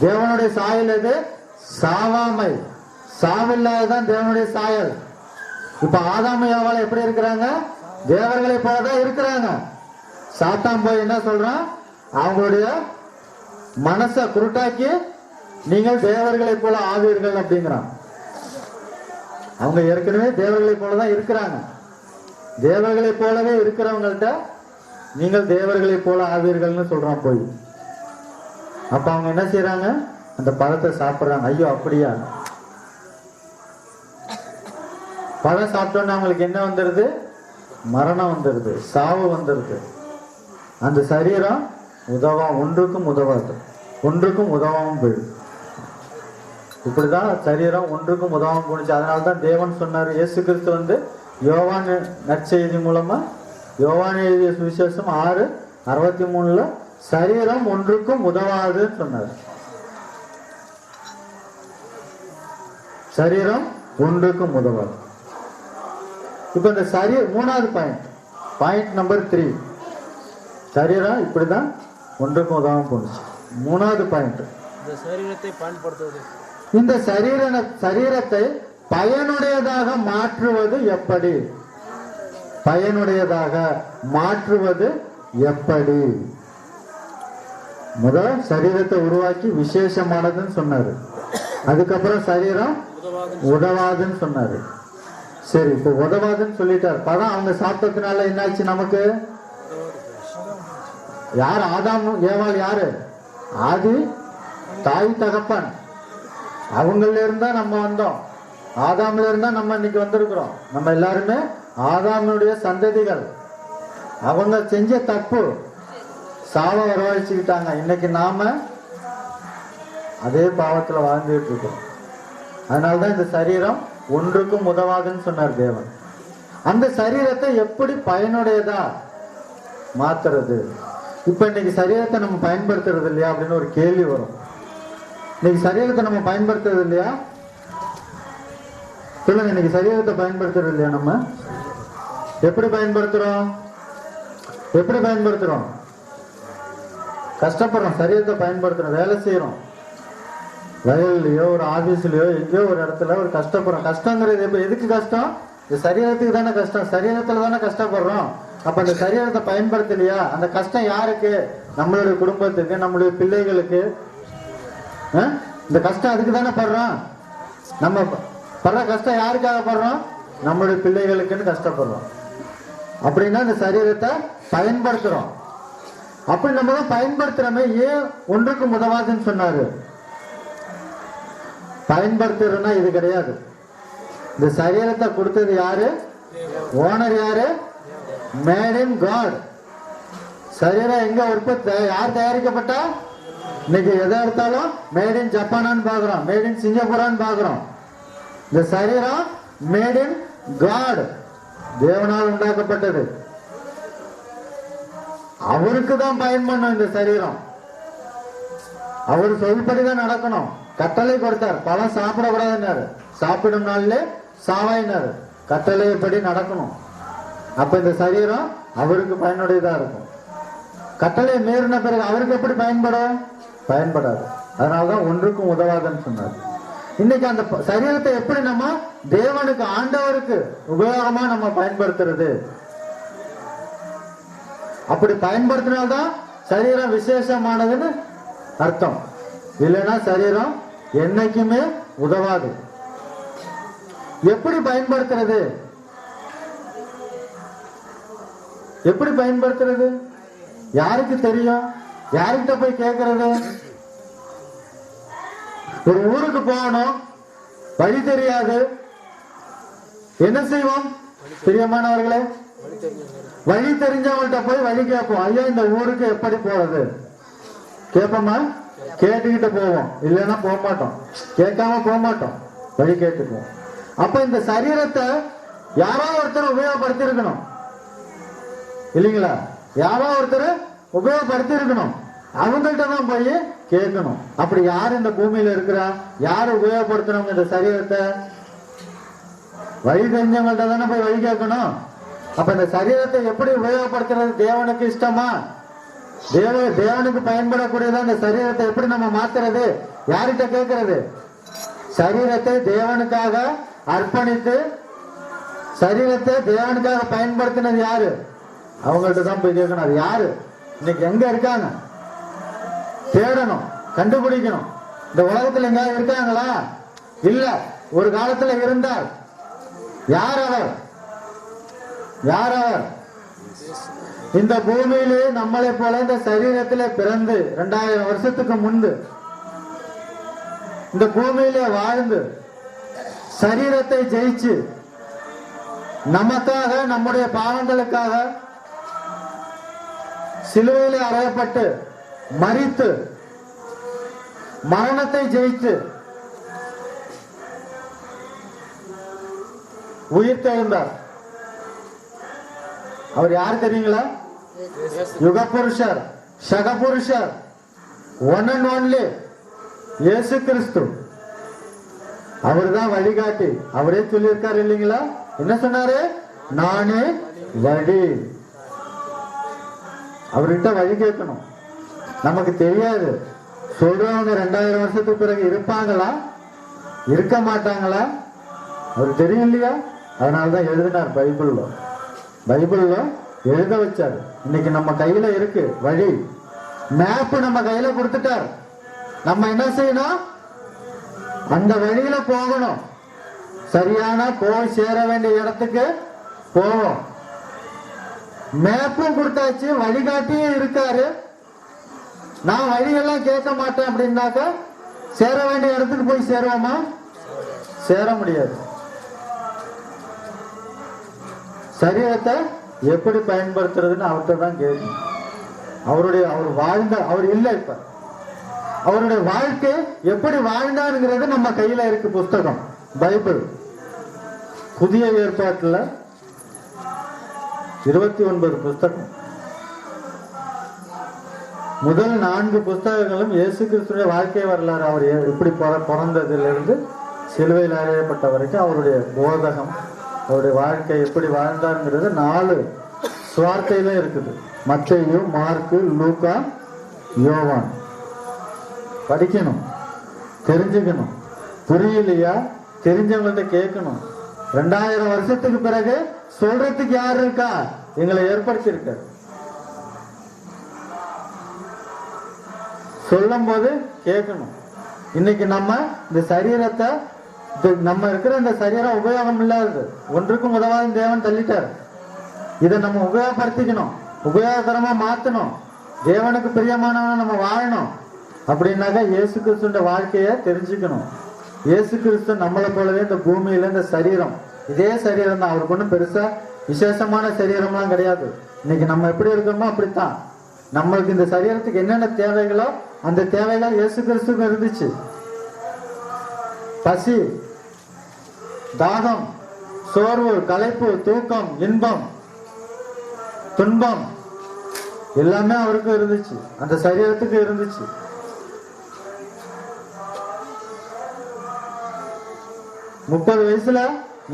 தேவனுடைய சாயல் எது? சாவாமை, சாவில்லாததான் தேவனுடைய சாயல். இப்ப ஆதாம் ஏவாள் எப்படி இருக்கிறாங்க? தேவர்களை போலதான் இருக்கிறாங்க. சாத்தான் போய் என்ன சொல்றான்? அவங்களுடைய மனசை குருட்டாக்கி நீங்கள் தேவர்களை போல ஆவீர்கள் அப்படிங்கிறான். அவங்க ஏற்கனவே தேவர்களை போலதான் இருக்கிறாங்க. தேவர்களை போலவே இருக்கிறவங்கள்ட்ட நீங்கள் தேவர்களை போல ஆவீர்கள்னு சொல்றான் போய். அப்ப அவங்க என்ன செய்யறாங்க? அந்த பழத்தை சாப்பிடுறாங்க. ஐயோ அப்படியா? பழம் சாப்பிட்டோன்னு அவங்களுக்கு என்ன வந்துருது? மரணம் வந்துருது, சாவு வந்துருது. அந்த சரீரம் ஒன்றுக்கும் உதவாது, ஒன்றுக்கும் உதவாமல் போயிடுது. இப்படிதான் சரீரம் ஒன்றுக்கும் உதவாமல் போணுச்சு. அதனால்தான் தேவன் சொன்னார், இயேசு கிறிஸ்து யோவான் நற்செய்தி மூலமா, யோவான் எழுதிய சுவிசேஷம் 6:63 சரீரம் ஒன்றுக்கும் உதவாதுன்னு சொன்னார். சரீரம் ஒன்றுக்கும் உதவாது. இப்ப இந்த மூணாவது பாயிண்ட் நம்பர் 3, சரீரம் இப்படிதான் ஒன்றுக்கும் உதவாம போனுச்சு. மூணாவது பாயிண்ட், இந்த சரீரத்தை பயன்படுத்துவது. இந்த சரீரத்தை பயனுடையதாக மாற்றுவது எப்படி? பயனுடையதாக மாற்றுவது எப்படி? முதல் சரீரத்தை உருவாக்கி விசேஷமானதுன்னு சொன்னாரு. அதுக்கப்புறம் சரீரம் உதவாதுன்னு சொன்னாரு. சரி, இப்ப உதவாதுன்னு சொல்லிட்டார். பழம் அவங்க சாப்பிட்டதுனால என்னாச்சு நமக்கு? யார்? ஆதாம் ஏவாள் யாரு? ஆதி தாய் தகப்பன். அவங்கள இருந்தா நம்ம வந்தோம். ஆதாம்ல இருந்தா நம்ம இன்னைக்கு வந்திருக்கிறோம். நம்ம எல்லாருமே ஆதாமுடைய சந்ததிகள். அவங்க செஞ்ச தப்பு சாவ வரவழைச்சுக்கிட்டாங்க. இன்னைக்கு நாம அதே பாவத்துல வாழ்ந்துட்டு இருக்கோம். அதனாலதான் இந்த சரீரம் ஒன்றுக்கும் உதவாதுன்னு சொன்னார் தேவன். அந்த சரீரத்தை எப்படி பயனுடையதா மாத்துறது? இப்ப இன்னைக்கு சரீரத்தை நம்ம பயன்படுத்துறது இல்லையா அப்படின்னு ஒரு கேள்வி வரும். இன்னைக்கு சரீரத்தை நம்ம பயன்படுத்துறது இல்லையா? சொல்லுங்க, இன்னைக்கு சரீரத்தை பயன்படுத்துறது இல்லையா? நம்ம எப்படி பயன்படுத்துறோம்? எப்படி பயன்படுத்துறோம்? கஷ்டப்படுறோம். சரீரத்தை பயன்படுத்துறோம், வேலை செய்யறோம். வயல்லையோ ஒரு ஆபீஸ்லயோ எங்கேயோ ஒரு இடத்துல ஒரு கஷ்டப்படுறோம். கஷ்டங்கிறது இப்ப எதுக்கு கஷ்டம்? இந்த சரீரத்துக்கு தானே கஷ்டம். சரீரத்துல தானே கஷ்டப்படுறோம். அப்ப அந்த சரீரத்தை பயன்படுத்தலையா? அந்த கஷ்டம் யாருக்கு? நம்மளுடைய குடும்பத்துக்கு, நம்மளுடைய பிள்ளைகளுக்கு. இந்த கஷ்டம் அதுக்கு தானே படுறோம். நம்ம படுற கஷ்டம் யாருக்காக படுறோம்? நம்மளுடைய பிள்ளைகளுக்குன்னு கஷ்டப்படுறோம். அப்படின்னா இந்த சரீரத்தை பயன்படுத்துறோம். அப்படி நம்ம தான் பயன்படுத்துறோமே, ஏன் ஒன்றுக்கும் உதவாதுன்னு சொன்னாரு? பயன்படுத்துறதுன்னா இது கிடையாது. இந்த சரீரத்தை கொடுத்தது யாரு? ஓனர் யாரு? Made in god. சரீரம் எங்க உற்பத்தி, யார் தயாரிக்கப்பட்டா? இன்னைக்கு எதை எடுத்தாலும் மேட் இன் ஜப்பானான்னு பாக்குறோம், மேட் இன் சிங்கப்பூரான்னு பாக்குறோம். இந்த சரீரம் மேட் இன் காட், தேவனால் உண்டாக்கப்பட்டது. அவருக்கு தான் பயன் பண்ணும் இந்த சரீரம். அவர் சொல்படிதான் நடக்கணும். கட்டளை கொடுத்தார், பழம் சாப்பிடக்கூடாதுன்னாரு, சாப்பிடும் நாளிலே சாவாயினாரு. கட்டளைப்படி நடக்கணும். அப்ப இந்த சரீரம் அவருக்கு பயனுடையதா இருக்கும். கட்டளையை மீறின பிறகு அவருக்கு எப்படி பயன்படும்? பயன்படாது. அதனாலதான் ஒன்றுக்கும் உதவாதுன்னு சொன்னார். இன்னைக்கு அந்த சரீரத்தை எப்படி நம்ம தேவனுக்கு, ஆண்டவருக்கு உபயோகமா நம்ம பயன்படுத்துறது? அப்படி பயன்படுத்தினால்தான் சரீரம் விசேஷமானதுன்னு அர்த்தம். இல்லைன்னா சரீரம் என்னைக்குமே உதவாது. எப்படி பயன்படுத்துறது? எப்படி பயன்படுத்துறது? யாருக்கு தெரியும்? யாருக்கிட்ட போய் கேட்கறது? ஒரு ஊருக்கு போகணும், வழி தெரியாது, என்ன செய்வோம் பிரியமானவர்களே? வழி தெரிஞ்சவங்கள்ட்ட போய் வழி கேட்போம். ஐயா இந்த ஊருக்கு எப்படி போறது கேட்போமா? கேட்டுக்கிட்டு போவோம். இல்லைன்னா போக மாட்டோம், கேட்காம போக மாட்டோம், வழி கேட்டுக்குவோம். அப்ப இந்த சரீரத்தை யாரோ ஒருத்தர் உபயோகப்படுத்தி இருக்கணும் இல்லைங்களா? யாரோ ஒருத்தர் உபயோகப்படுத்தி இருக்கணும். அவங்கள்ட்ட தான் போய் கேட்கணும். அப்படி யார் இந்த பூமியில இருக்கிறா? யாரு உபயோகப்படுத்தணும் இந்த சரீரத்தை? வழி தெரிஞ்சவங்கள்ட்ட தானே போய் வழி கேட்கணும். அப்ப இந்த சரீரத்தை எப்படி உபயோகப்படுத்துறது தேவனுக்கு இஷ்டமா? தேவனுக்கு பயன்படக்கூடியதா இந்த சரீரத்தை எப்படி நம்ம மாத்துறது? யார்கிட்ட கேட்கறது? சரீரத்தை தேவனுக்காக அர்ப்பணித்து சரீரத்தை தேவனுக்காக பயன்படுத்தினது யாரு? அவங்கள்ட்ட தான் போய் கேட்கணும். அது யாரு? இன்னைக்கு எங்க இருக்காங்க? தேடணும், கண்டுபிடிக்கணும். இந்த உலகத்துல எங்க இருக்காங்களா? இல்ல. ஒரு காலத்துல இருந்தால் யார் அவர்? யார் அவர்? இந்த பூமியிலே நம்மளை போல இந்த சரீரத்திலே பிறந்து 2000 வருஷத்துக்கு முன்பு இந்த பூமியிலே வாழ்ந்து சரீரத்தை ஜெயிச்சு நமக்காக நம்முடைய பாவங்களுக்காக சிலுவையிலே அறையப்பட்டு மரித்து மரணத்தை ஜெயித்து உயிர் தெழுந்தார். அவர் யார் தெரியுங்களா? யுக புருஷர், சக புருஷர், ஒன் அண்ட் ஒன்லி இயேசு கிறிஸ்து. அவர் தான் வழிகாட்டி. அவரே சொல்லியிருக்காரு இல்லைங்களா? என்ன சொன்னாரு? நானே வழி. அவர்கிட்ட வழி கேட்கணும். நமக்கு தெரியாது. சொல்றவங்க 2000 வருஷத்துக்கு பிறகு இருப்பாங்களா இருக்க மாட்டாங்களா அவர் தெரியும் இல்லையா? அதனாலதான் எழுதினார் பைபிள்ல எழுத வச்சார். இன்னைக்கு நம்ம கையில இருக்கு வழி, மேப் நம்ம கையில கொடுத்துட்டார். நம்ம என்ன செய்யணும்? அந்த வழியில போகணும். சரியான போய் சேர வேண்டிய இடத்துக்கு போவோம். மேப்பும் கொடுத்தாச்சு, வழிகாட்டியும் இருக்காரு. நான் வழியெல்லாம் கேட்க மாட்டேன் அப்படின்னாக்க சேர வேண்டிய இடத்துக்கு போய் சேருவோமா? சேர முடியாது. சரீரத்தை எப்படி பயன்படுத்துறதுன்னு அவர்கிட்ட தான் கேட்கணும். அவர் வாழ்ந்த அவர் இல்லை. இப்ப அவருடைய வாழ்க்கை எப்படி வாழ்ந்தாருங்கிறது நம்ம கையில இருக்கு. புஸ்தகம் பைபிள். புதிய ஏற்பாட்டுல 29 புஸ்தகம். முதல் 4 புஸ்தகங்களும் இயேசு கிறிஸ்துடைய வாழ்க்கை வரலாறு. அவர் எப்படி பிறந்ததிலிருந்து சிலுவையில் அறையப்பட்ட வரைக்கும் அவருடைய போதகம், அவருடைய வாழ்க்கை எப்படி வாழ்ந்தாருங்கிறது 4 சுவார்த்தையில இருக்குது. மத்தேயு, மார்க்கு, லூக்கா, யோவான். படிக்கணும், தெரிஞ்சுக்கணும். புரியலையா? தெரிஞ்சவங்கள்ட்ட கேட்கணும். 2000 வருஷத்துக்கு பிறகு சொல்றதுக்கு யார் இருக்கா? எங்களை ஏற்படுத்தி இருக்க. சொல்லும் போது கேட்கணும். இன்னைக்கு நம்ம இந்த சரீரத்தை, நம்ம இருக்கிற இந்த சரீரம் உபயோகம் இல்லாதது, ஒன்றுக்கும் உதவாத தேவன் தள்ளிட்டார். இதை நம்ம உபயோகப்படுத்திக்கணும், உபயோககரமா மாத்தணும், தேவனுக்கு பிரியமானவன நம்ம வாழணும். அப்படின்னாக்கா இயேசு கிறிஸ்துவோட வாழ்க்கைய தெரிஞ்சுக்கணும். இயேசு கிறிஸ்து நம்மளை போலவே இந்த பூமியில இந்த சரீரம், இதே சரீரம் தான். அவருக்கு ஒன்றும் பெருசா விசேஷமான சரீரம்லாம் கிடையாது. இன்னைக்கு நம்ம எப்படி இருக்கோமோ அப்படித்தான். நம்மளுக்கு இந்த சரீரத்துக்கு என்னென்ன தேவைகளோ அந்த தேவைகள் இயேசு கிறிஸ்துக்கு இருந்துச்சு. பசி, தாகம், சோர்வு, களைப்பு, தூக்கம், இன்பம், துன்பம் எல்லாமே அவருக்கு இருந்துச்சு, அந்த சரீரத்துக்கு இருந்துச்சு. முப்பது வயசுல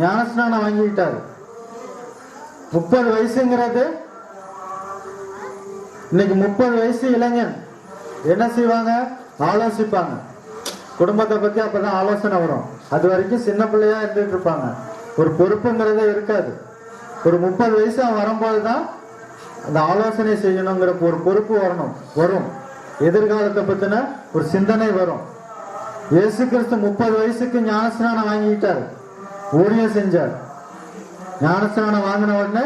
ஞானஸ்நானம் வாங்கிட்டாரு. 30 வயசுங்கிறது இன்னைக்கு 30 வயசு இளைஞன் என்ன செய்வாங்க? ஆலோசிப்பாங்க. குடும்பத்தை பத்தி அப்பதான் ஆலோசனை வரும். அது வரைக்கும் சின்ன பிள்ளையா இருந்துட்டு இருப்பாங்க. ஒரு பொறுப்புங்கிறதே இருக்காது. ஒரு 30 வயசு அவன் வரும்போதுதான் அந்த ஆலோசனை செய்யணுங்கிற ஒரு பொறுப்பு வரும். எதிர்காலத்தை பத்தின ஒரு சிந்தனை வரும். இயேசு கிறிஸ்து 30 வயசுக்கு ஞானஸ்நானம் வாங்கிட்டார், ஊழியம் செஞ்சார். ஞானஸ்நானம் வாங்கின உடனே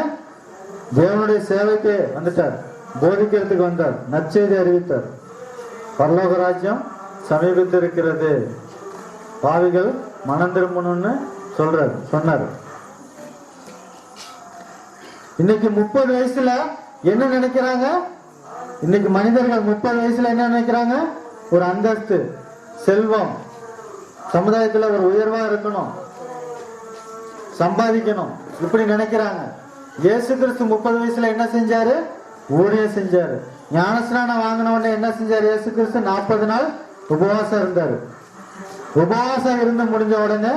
தேவனுடைய சேவைக்கு வந்துட்டார், போதிக்கிறதுக்கு வந்தார், நற்செய்தி அறிவித்தார். பரலோக ராஜ்யம் சமீபத்தில் இருக்கிறது, பாவிகள் மனம் திரும்பணும்னு சொன்னார். இன்னைக்கு 30 வயசுல என்ன நினைக்கிறாங்க? இன்னைக்கு மனிதர்கள் 30 வயசுல என்ன நினைக்கிறாங்க? ஒரு அந்தஸ்து, செல்வம், சமுதாயத்துல ஒரு உயர்வா இருக்கணும், சம்பாதிக்கணும், இப்படி நினைக்கிறாங்க. இயேசு கிறிஸ்து 30 வயசுல என்ன செஞ்சாரு? ஊழியம் செஞ்சாரு. ஞானஸ்நானம் வாங்கின உடனே என்ன செஞ்சாரு? இயேசு கிறிஸ்து 40 நாள் உபவாசம் இருந்தாரு. உபவாசம் இருந்து முடிஞ்ச உடனே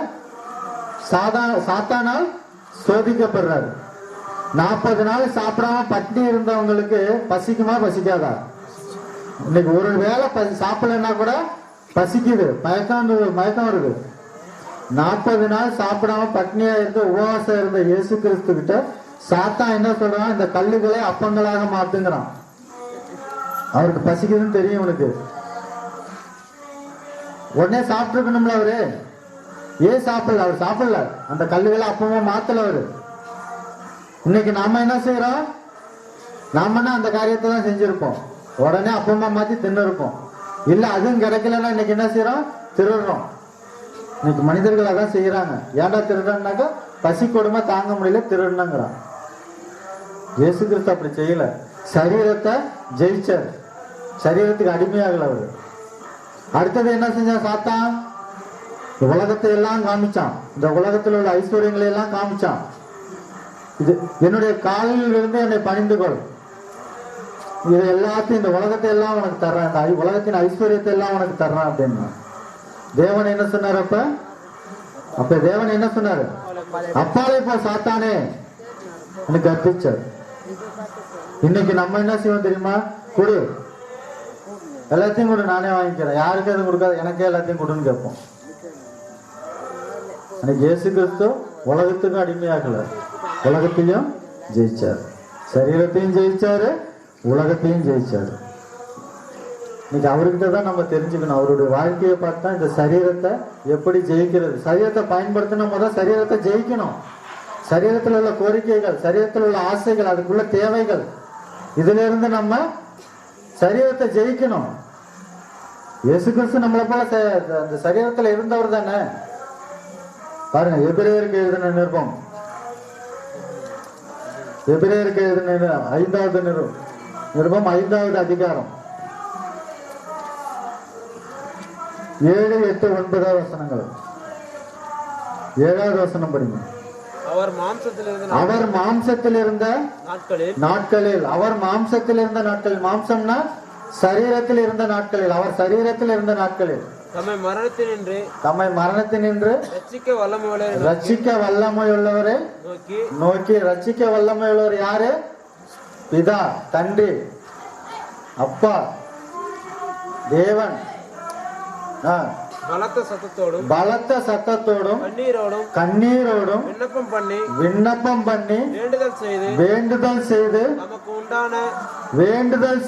சாத்தானால் சோதிக்கப்படுறாரு. 40 நாள் சாப்பிடாம பட்டினி இருந்தவங்களுக்கு பசிக்குமா பசிக்காதா? இன்னைக்கு ஒரு வேளை சாப்பிடலன்னா கூட பசிக்குது, மயக்கம் வருது. 40 நாள் சாப்பிடாம பட்னியா இருந்து உபவாசம் இருந்த இயேசு கிறிஸ்து கிட்ட சாத்தான் என்ன சொல்றான்? இந்த கல்லுகளை அப்பங்களாக மாத்துங்கிறான். அவருக்கு பசிக்குதுன்னு தெரியும் அவனுக்கு. உடனே சாப்பிட்டுருக்கணும்ல அவரு. ஏன் சாப்பிடல? அவர் சாப்பிடல, அந்த கல்லுகளை அப்பமா மாத்தல அவரு. இன்னைக்கு நாம என்ன செய்யறோம்? நாமன்னா அந்த காரியத்தை தான் செஞ்சிருப்போம், உடனே அப்பமா மாத்தி தின்னு இருப்போம். இல்ல அதுவும் கிடைக்கலன்னா இன்னைக்கு என்ன செய்யறோம்? திருடுறோம். இன்னைக்கு மனிதர்கள் அதான் செய்யறாங்க. ஏன்டா திருடனாக்கா பசி கொடுமை தாங்க முடியல திருடனுங்கிறான். இயேசு கிறிஸ்து அப்படி செய்யல. சரீரத்தை ஜெயிச்சார், சரீரத்துக்கு அடிமையாகல அவரு. அடுத்தது என்ன செஞ்சான் சாத்தான்? உலகத்தை எல்லாம் காமிச்சான், இந்த உலகத்தில் உள்ள ஐஸ்வர்யங்களை எல்லாம் காமிச்சான். இது என்னுடைய காலில் இருந்து என்னை பணிந்து கொள், இது எல்லாத்தையும் இந்த உலகத்தை எல்லாம் உனக்கு தர்றேன், இந்த உலகத்தின் ஐஸ்வர்யத்தை எல்லாம் உனக்கு தர்றேன் அப்படின்னா தேவன் என்ன சொன்னார்? அப்ப தேவன் என்ன சொன்னாரு? அப்பாலே போ சாத்தானே எனக்கு கற்பிச்சார். இன்னைக்கு நம்ம என்ன செய்வோம் தெரியுமா? கொடு, எல்லாத்தையும் கொடு, நானே வாங்கிக்கிறேன், யாருக்கு எதுவும் கொடுக்காது, எனக்கே எல்லாத்தையும் கொடுன்னு கேட்போம். இன்னைக்கு இயேசு கிறிஸ்து உலகத்துக்கும் அடிமையாகல, உலகத்தையும் ஜெயிச்சார், சரீரத்தையும் ஜெயிச்சாரு, உலகத்தையும் ஜெயிச்சாரு. இன்னைக்கு அவர்கிட்ட தான் நம்ம தெரிஞ்சுக்கணும். அவருடைய வாழ்க்கையை பார்த்தா இந்த சரீரத்தை எப்படி ஜெயிக்கிறது, சரீரத்தை பயன்படுத்தின முதல் சரீரத்தை ஜெயிக்கணும். சரீரத்தில் உள்ள கோரிக்கைகள், சரீரத்தில் உள்ள ஆசைகள், அதுக்குள்ள தேவைகள், இதுல இருந்து நம்ம சரீரத்தை ஜெயிக்கணும். இயேசு கிறிஸ்து நம்மளை போல அந்த சரீரத்துல இருந்தவர் தானே. பாருங்க, எபிரேயருக்கு எழுதின நிருபம், எபிரேயருக்கு எழுதின 5வது நிருபம் 5வது அதிகாரம் 7, 8, 9 வசனங்கள். 7வது வசனம் படிங்க. அவர் மாம்சத்தில் இருந்த நாட்களில், அவர் மாம்சத்தில் இருந்த நாட்களில், மாம்சம்னா சரீரத்தில் இருந்த நாட்களில், அவர் சரீரத்தில் இருந்த நாட்களில் தம்மை மரணத்தினின்று ரட்சிக்க வல்லமையுள்ளவரை நோக்கி, ரட்சிக்க வல்லமையுள்ளவர் யாரு? பிதா, தந்தை, அப்பா, தேவன். பலத்த சத்தத்தோடும் கண்ணீரோடும் விண்ணப்பம் பண்ணி வேண்டுதல்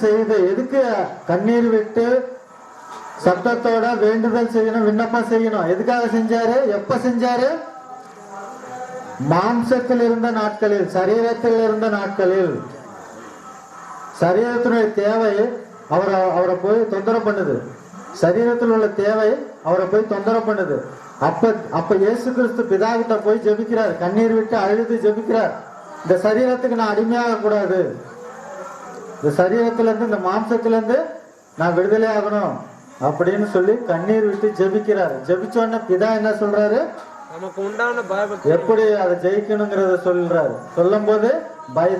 செய்து எதுக்கு கண்ணீர் விட்டு சத்தத்தோட வேண்டுதல் செய்யணும், விண்ணப்பம் செய்யணும். எதுக்காக செஞ்சாரு? எப்ப செஞ்சாரு? மாம்சத்தில் இருந்த நாட்களில், சரீரத்தில் இருந்த நாட்களில். சரீரத்தினுடைய தேவை அவரை போய் தொந்தரவு பண்ணுது, சரீரத்தில் உள்ள தேவை அவரை போய் தொந்தரவு பண்ணுது. அப்ப இயேசு கிறிஸ்து பிதாகிட்ட போய் ஜெபிக்கிறார், கண்ணீர் விட்டு அழுது ஜெபிக்கிறார். இந்த சரீரத்துக்கு நான் அடிமையாக கூடாது, இந்த சரீரத்திலிருந்து, இந்த மாம்சத்திலிருந்து நான் விடுதலை ஆகணும் அப்படின்னு சொல்லி கண்ணீர் விட்டு ஜெபிக்கிறார். ஜெபிச்சோன்னு பிதா என்ன சொல்றாரு? நமக்கு உண்டான பயபக்தி, எப்படி அதை ஜெயிக்கணுங்கிறத சொல்றாரு. சொல்லும் போது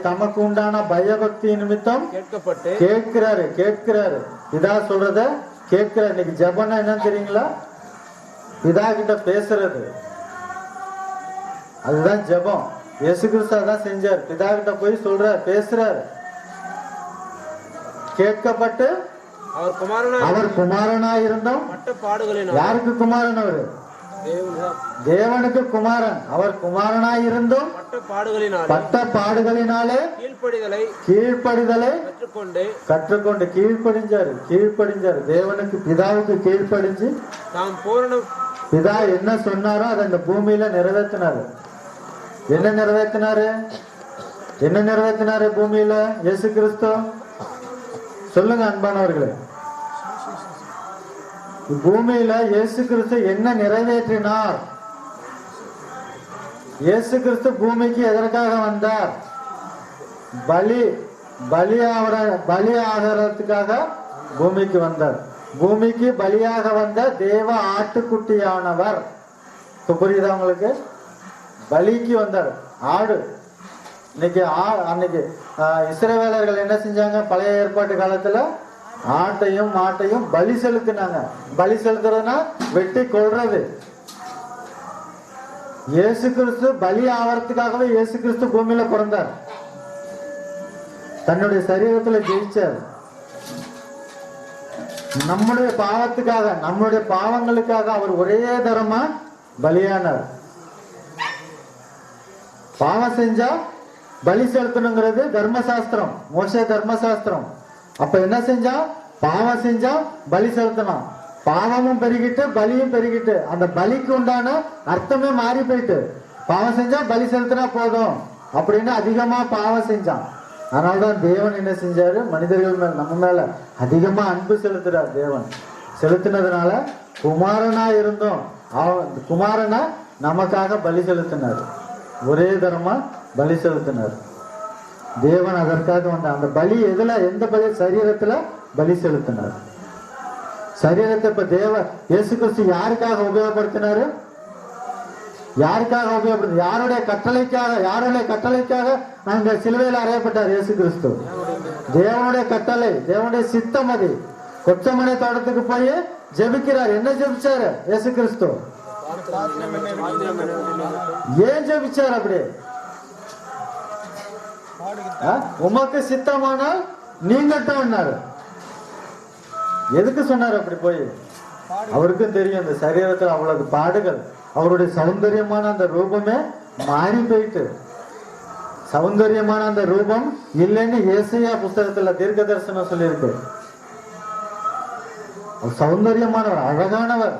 தமக்கு உண்டான பயபக்தி நிமித்தம் கேட்கிறாரு. பிதா சொல்றத கேட்கிறார். இன்னைக்கு ஜெபம்னா என்னன்னு தெரியுங்களா? பிதா கிட்ட பேசுறது, அதுதான் ஜெபம். இயேசு கிறிஸ்து அதான் செஞ்சார். பிதா கிட்ட போய் சொல்றார், பேசுறார். கேட்கப்பட்டு அவர் குமாரனா இருந்தோம். யாருக்கு குமாரன்? அவரு தேவனுக்கு குமாரன். அவர் குமாரனாய் இருந்தும் பட்ட பாடுகளினாலே கீழ்ப்படிதலை கற்றுக்கொண்டு கீழ்ப்படிஞ்சாரு. தேவனுக்கு, பிதாவுக்கு கீழ்ப்படிஞ்சு பிதா என்ன சொன்னாரோ அதை இந்த பூமியில நிறைவேற்றினாரு. என்ன நிறைவேற்றினாரு பூமியில இயேசு கிறிஸ்து? சொல்லுங்க அன்பானவர்களே, பூமியில இயேசு கிறிஸ்து என்ன நிறைவேற்றினார்? இயேசு கிறிஸ்து பூமிக்கு எதற்காக வந்தார்? பலியாகிறதுக்காக பூமிக்கு வந்தார். பூமிக்கு பலியாக வந்த தேவ ஆட்டுக்குட்டியானவர். புரியுதா உங்களுக்கு? பலிக்கு வந்தார், ஆடு. அன்னைக்கு இஸ்ரவேலர்கள் என்ன செஞ்சாங்க? பழைய ஏற்பாட்டு காலத்துல ஆட்டையும் மாட்டையும் பலி செலுத்தினாங்க. பலி செலுத்துறதுன்னா வெட்டி கொள்றது. இயேசு கிறிஸ்து பலி ஆவறதுக்காகவே இயேசு கிறிஸ்து பூமியில பிறந்தார். தன்னுடைய சரீரத்துல ஜெயிச்சார். நம்முடைய பாவத்துக்காக, நம்முடைய பாவங்களுக்காக அவர் ஒரே தரமா பலியானார். பாவம் செஞ்சா பலி செலுத்தணுங்கிறது தர்மசாஸ்திரம், மோசே தர்மசாஸ்திரம். அப்ப என்ன செஞ்சா? பாவம் செஞ்சா பலி செலுத்தணும். பாவமும் பெருகிட்டு பலியும் பெருகிட்டு, அந்த பலிக்கு உண்டான அர்த்தமே மாறி போயிட்டு, பாவம் செஞ்சா பலி செலுத்தினா போதும் அப்படின்னு அதிகமா பாவம் செஞ்சான். அதனால்தான் தேவன் என்ன செஞ்சாரு, மனிதர்கள் மேல, நம்ம மேல அதிகமா அன்பு செலுத்துறார். தேவன் செலுத்தினதுனால குமாரனா இருந்தோம், குமாரனா நமக்காக பலி செலுத்தினார். ஒரே தரமா பலி செலுத்தினார். தேவன் அதற்காக வந்த அந்த பலி எதுல, எந்த பலி? சரீரத்துல பலி செலுத்தினார். சரீரத்தை இப்ப இயேசு கிறிஸ்து யாருக்காக உபயோகப்படுத்தினாரு? யாருக்காக உபயோகப்படுத்த? யாருடைய கட்டளைக்காக? யாருடைய கட்டளைக்காக அங்க சிலுவையில் அறையப்பட்டார் இயேசு கிறிஸ்து? தேவனுடைய கட்டளை, தேவனுடைய சித்தம். அது கொச்சமனை தோட்டத்துக்கு போய் ஜெபிக்கிறார். என்ன ஜெபிச்சாரு இயேசு கிறிஸ்து? ஏன் ஜெபிச்சார் அப்படி? உமக்கு சித்தமானால் நீங்கட்டும். எதுக்கு சொன்னார் அப்படி போய்? அவருக்கும் தெரியும் இந்த சரீரத்தில் அவ்வளவு பாடுகள், அவருடைய சௌந்தரியமான அந்த ரூபமே மாறி போயிட்டு, சௌந்தரியமான அந்த ரூபம் இல்லைன்னு ஏசாயா புஸ்தகத்துல தீர்க்க தரிசனம் சொல்லியிருக்கு. சௌந்தரியமானவர், அழகானவர்,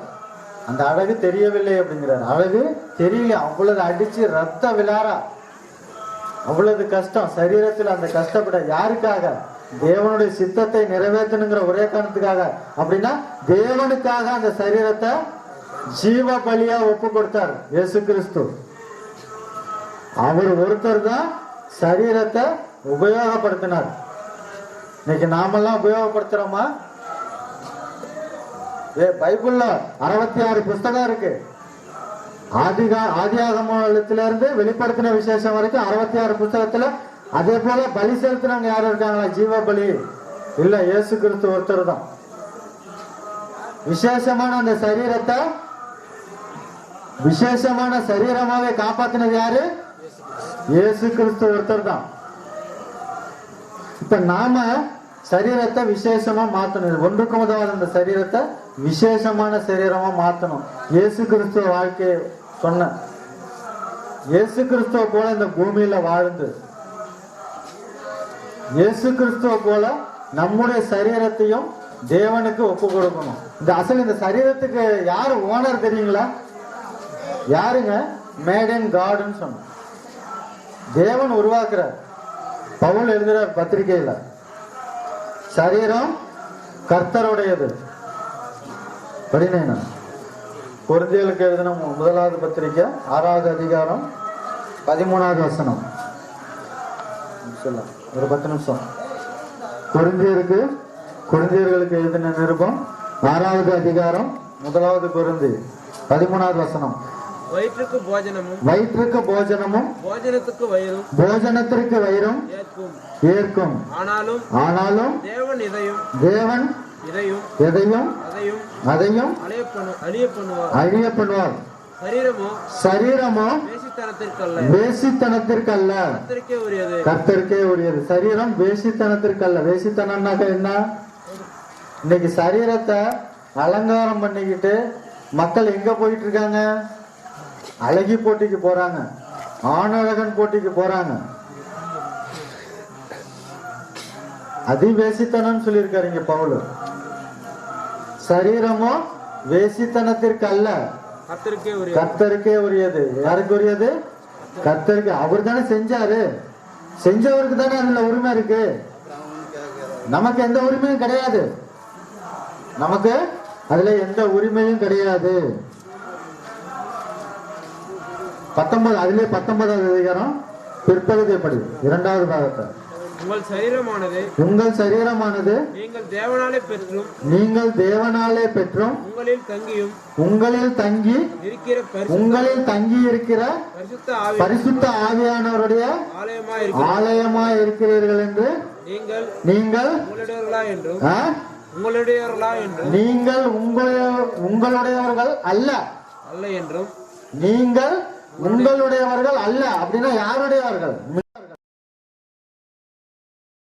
அந்த அழகு தெரியவில்லை அப்படிங்கிறார். அழகு தெரியல, அவ்வளவு அடிச்சு ரத்த விழாரா, அவ்வளவு கஷ்டம் சரீரத்தில். அந்த கஷ்டப்பட யாருக்காக? தேவனுடைய சித்தத்தை நிறைவேற்றணுங்கிற ஒரே காரணத்துக்காக. அப்படின்னா தேவனுக்காக அந்த சரீரத்தை ஜீவ பலியா ஒப்பு கொடுத்தார் இயேசு கிறிஸ்து. அவர் ஒருத்தர் தான் சரீரத்தை உபயோகப்படுத்தினார். இன்னைக்கு நாமெல்லாம் உபயோகப்படுத்துறோமா? பைபிள்ல 66 புஸ்தகம் இருக்கு. ஆதியாகமத்துல இருந்து வெளிப்படுத்தின விசேஷம் வரைக்கும் 66 புஸ்தகத்துல. அதே போல பலி செலுத்தினவங்க யாரும் இருக்காங்களா? ஜீவ பலி இல்ல, இயேசு கிறிஸ்து ஒருத்தர் தான். விசேஷமான அந்த சரீரத்தை விசேஷமான சரீரமாவே காப்பாத்தினது யாரு? இயேசு கிறிஸ்து ஒருத்தர் தான். இப்ப நாம சரீரத்தை விசேஷமா மாத்தணும். ஒன்றுக்கு முதலாவது அந்த சரீரத்தை விசேஷமான சரீரமா மாத்தணும். இயேசு கிறிஸ்துவ வாழ்க்கையை சொன்ன இயேசு கிறிஸ்துவ போல இந்த பூமியில வாழ்ந்து, இயேசு கிறிஸ்துவ போல நம்முடைய சரீரத்தையும் தேவனுக்கு ஒப்பு கொடுக்கணும். இந்த சரீரத்துக்கு யாரு ஓனர் தெரியுங்களா? யாருங்க? மேட் இன் காட்னு சொன்ன தேவன் உருவாக்குறார். பவுல் எழுதுற பத்திரிகையில சரீரம் கர்த்தருடையது. படினேன் கொரிந்தியர்களுக்கு எழுதின முதலாவது பத்திரிகை 6வது அதிகாரம் 13வது வசனம். ஒரு 10 நிமிஷம். கொரிந்தியர்களுக்கு எழுதின நிருபம் 6வது அதிகாரம் 1வது கொரிந்தி 13வது வசனம். வயிற்றுக்கு போஜனமும் போஜனத்துக்கு வயிறும் ஏற்கும். ஆனாலும் தேவன் எதையும் அதையும் அழிய பண்ணுவார். சரீரமோ வேசித்தனத்திற்கல்ல, கர்த்தருக்கே உரியது. சரீரம் வேசித்தனத்திற்கல்ல. வேசித்தனம்னாக்க என்ன? இன்னைக்கு சரீரத்தை அலங்காரம் பண்ணிக்கிட்டு மக்கள் எங்க போயிட்டு இருக்காங்க? அழகி போட்டிக்கு போறாங்க, ஆணழகன் போட்டிக்கு போறாங்க. அது வேசித்தனம் சொல்லியிருக்காரு இங்க பவுல். சரீரமோ வேசித்தனத்திற்கு அல்ல, கர்த்தருக்கே உரியது. யாருக்கு உரியது? கர்த்தருக்கு. அவர் தானே செஞ்சாரு, செஞ்சவருக்கு தானே அதுல உரிமை இருக்கு. நமக்கு எந்த உரிமையும் கிடையாது. நமக்கு அதுல எந்த உரிமையும் கிடையாது. 19வது அதிகாரம் பிற்பகுதி படி 2வது பாகத்தை. உங்கள் சரீரமானது நீங்கள் தேவனாலே பெற்றும் உங்களில் தங்கி இருக்கிற பரிசுத்த ஆவியானவருடைய ஆலயமாய் இருக்கிறீர்கள் என்று நீங்கள் உங்களுடையவர்கள் அல்ல என்றும். நீங்கள் உங்களுடையவர்கள் அல்ல அப்படின்னா யாருடையவர்கள்?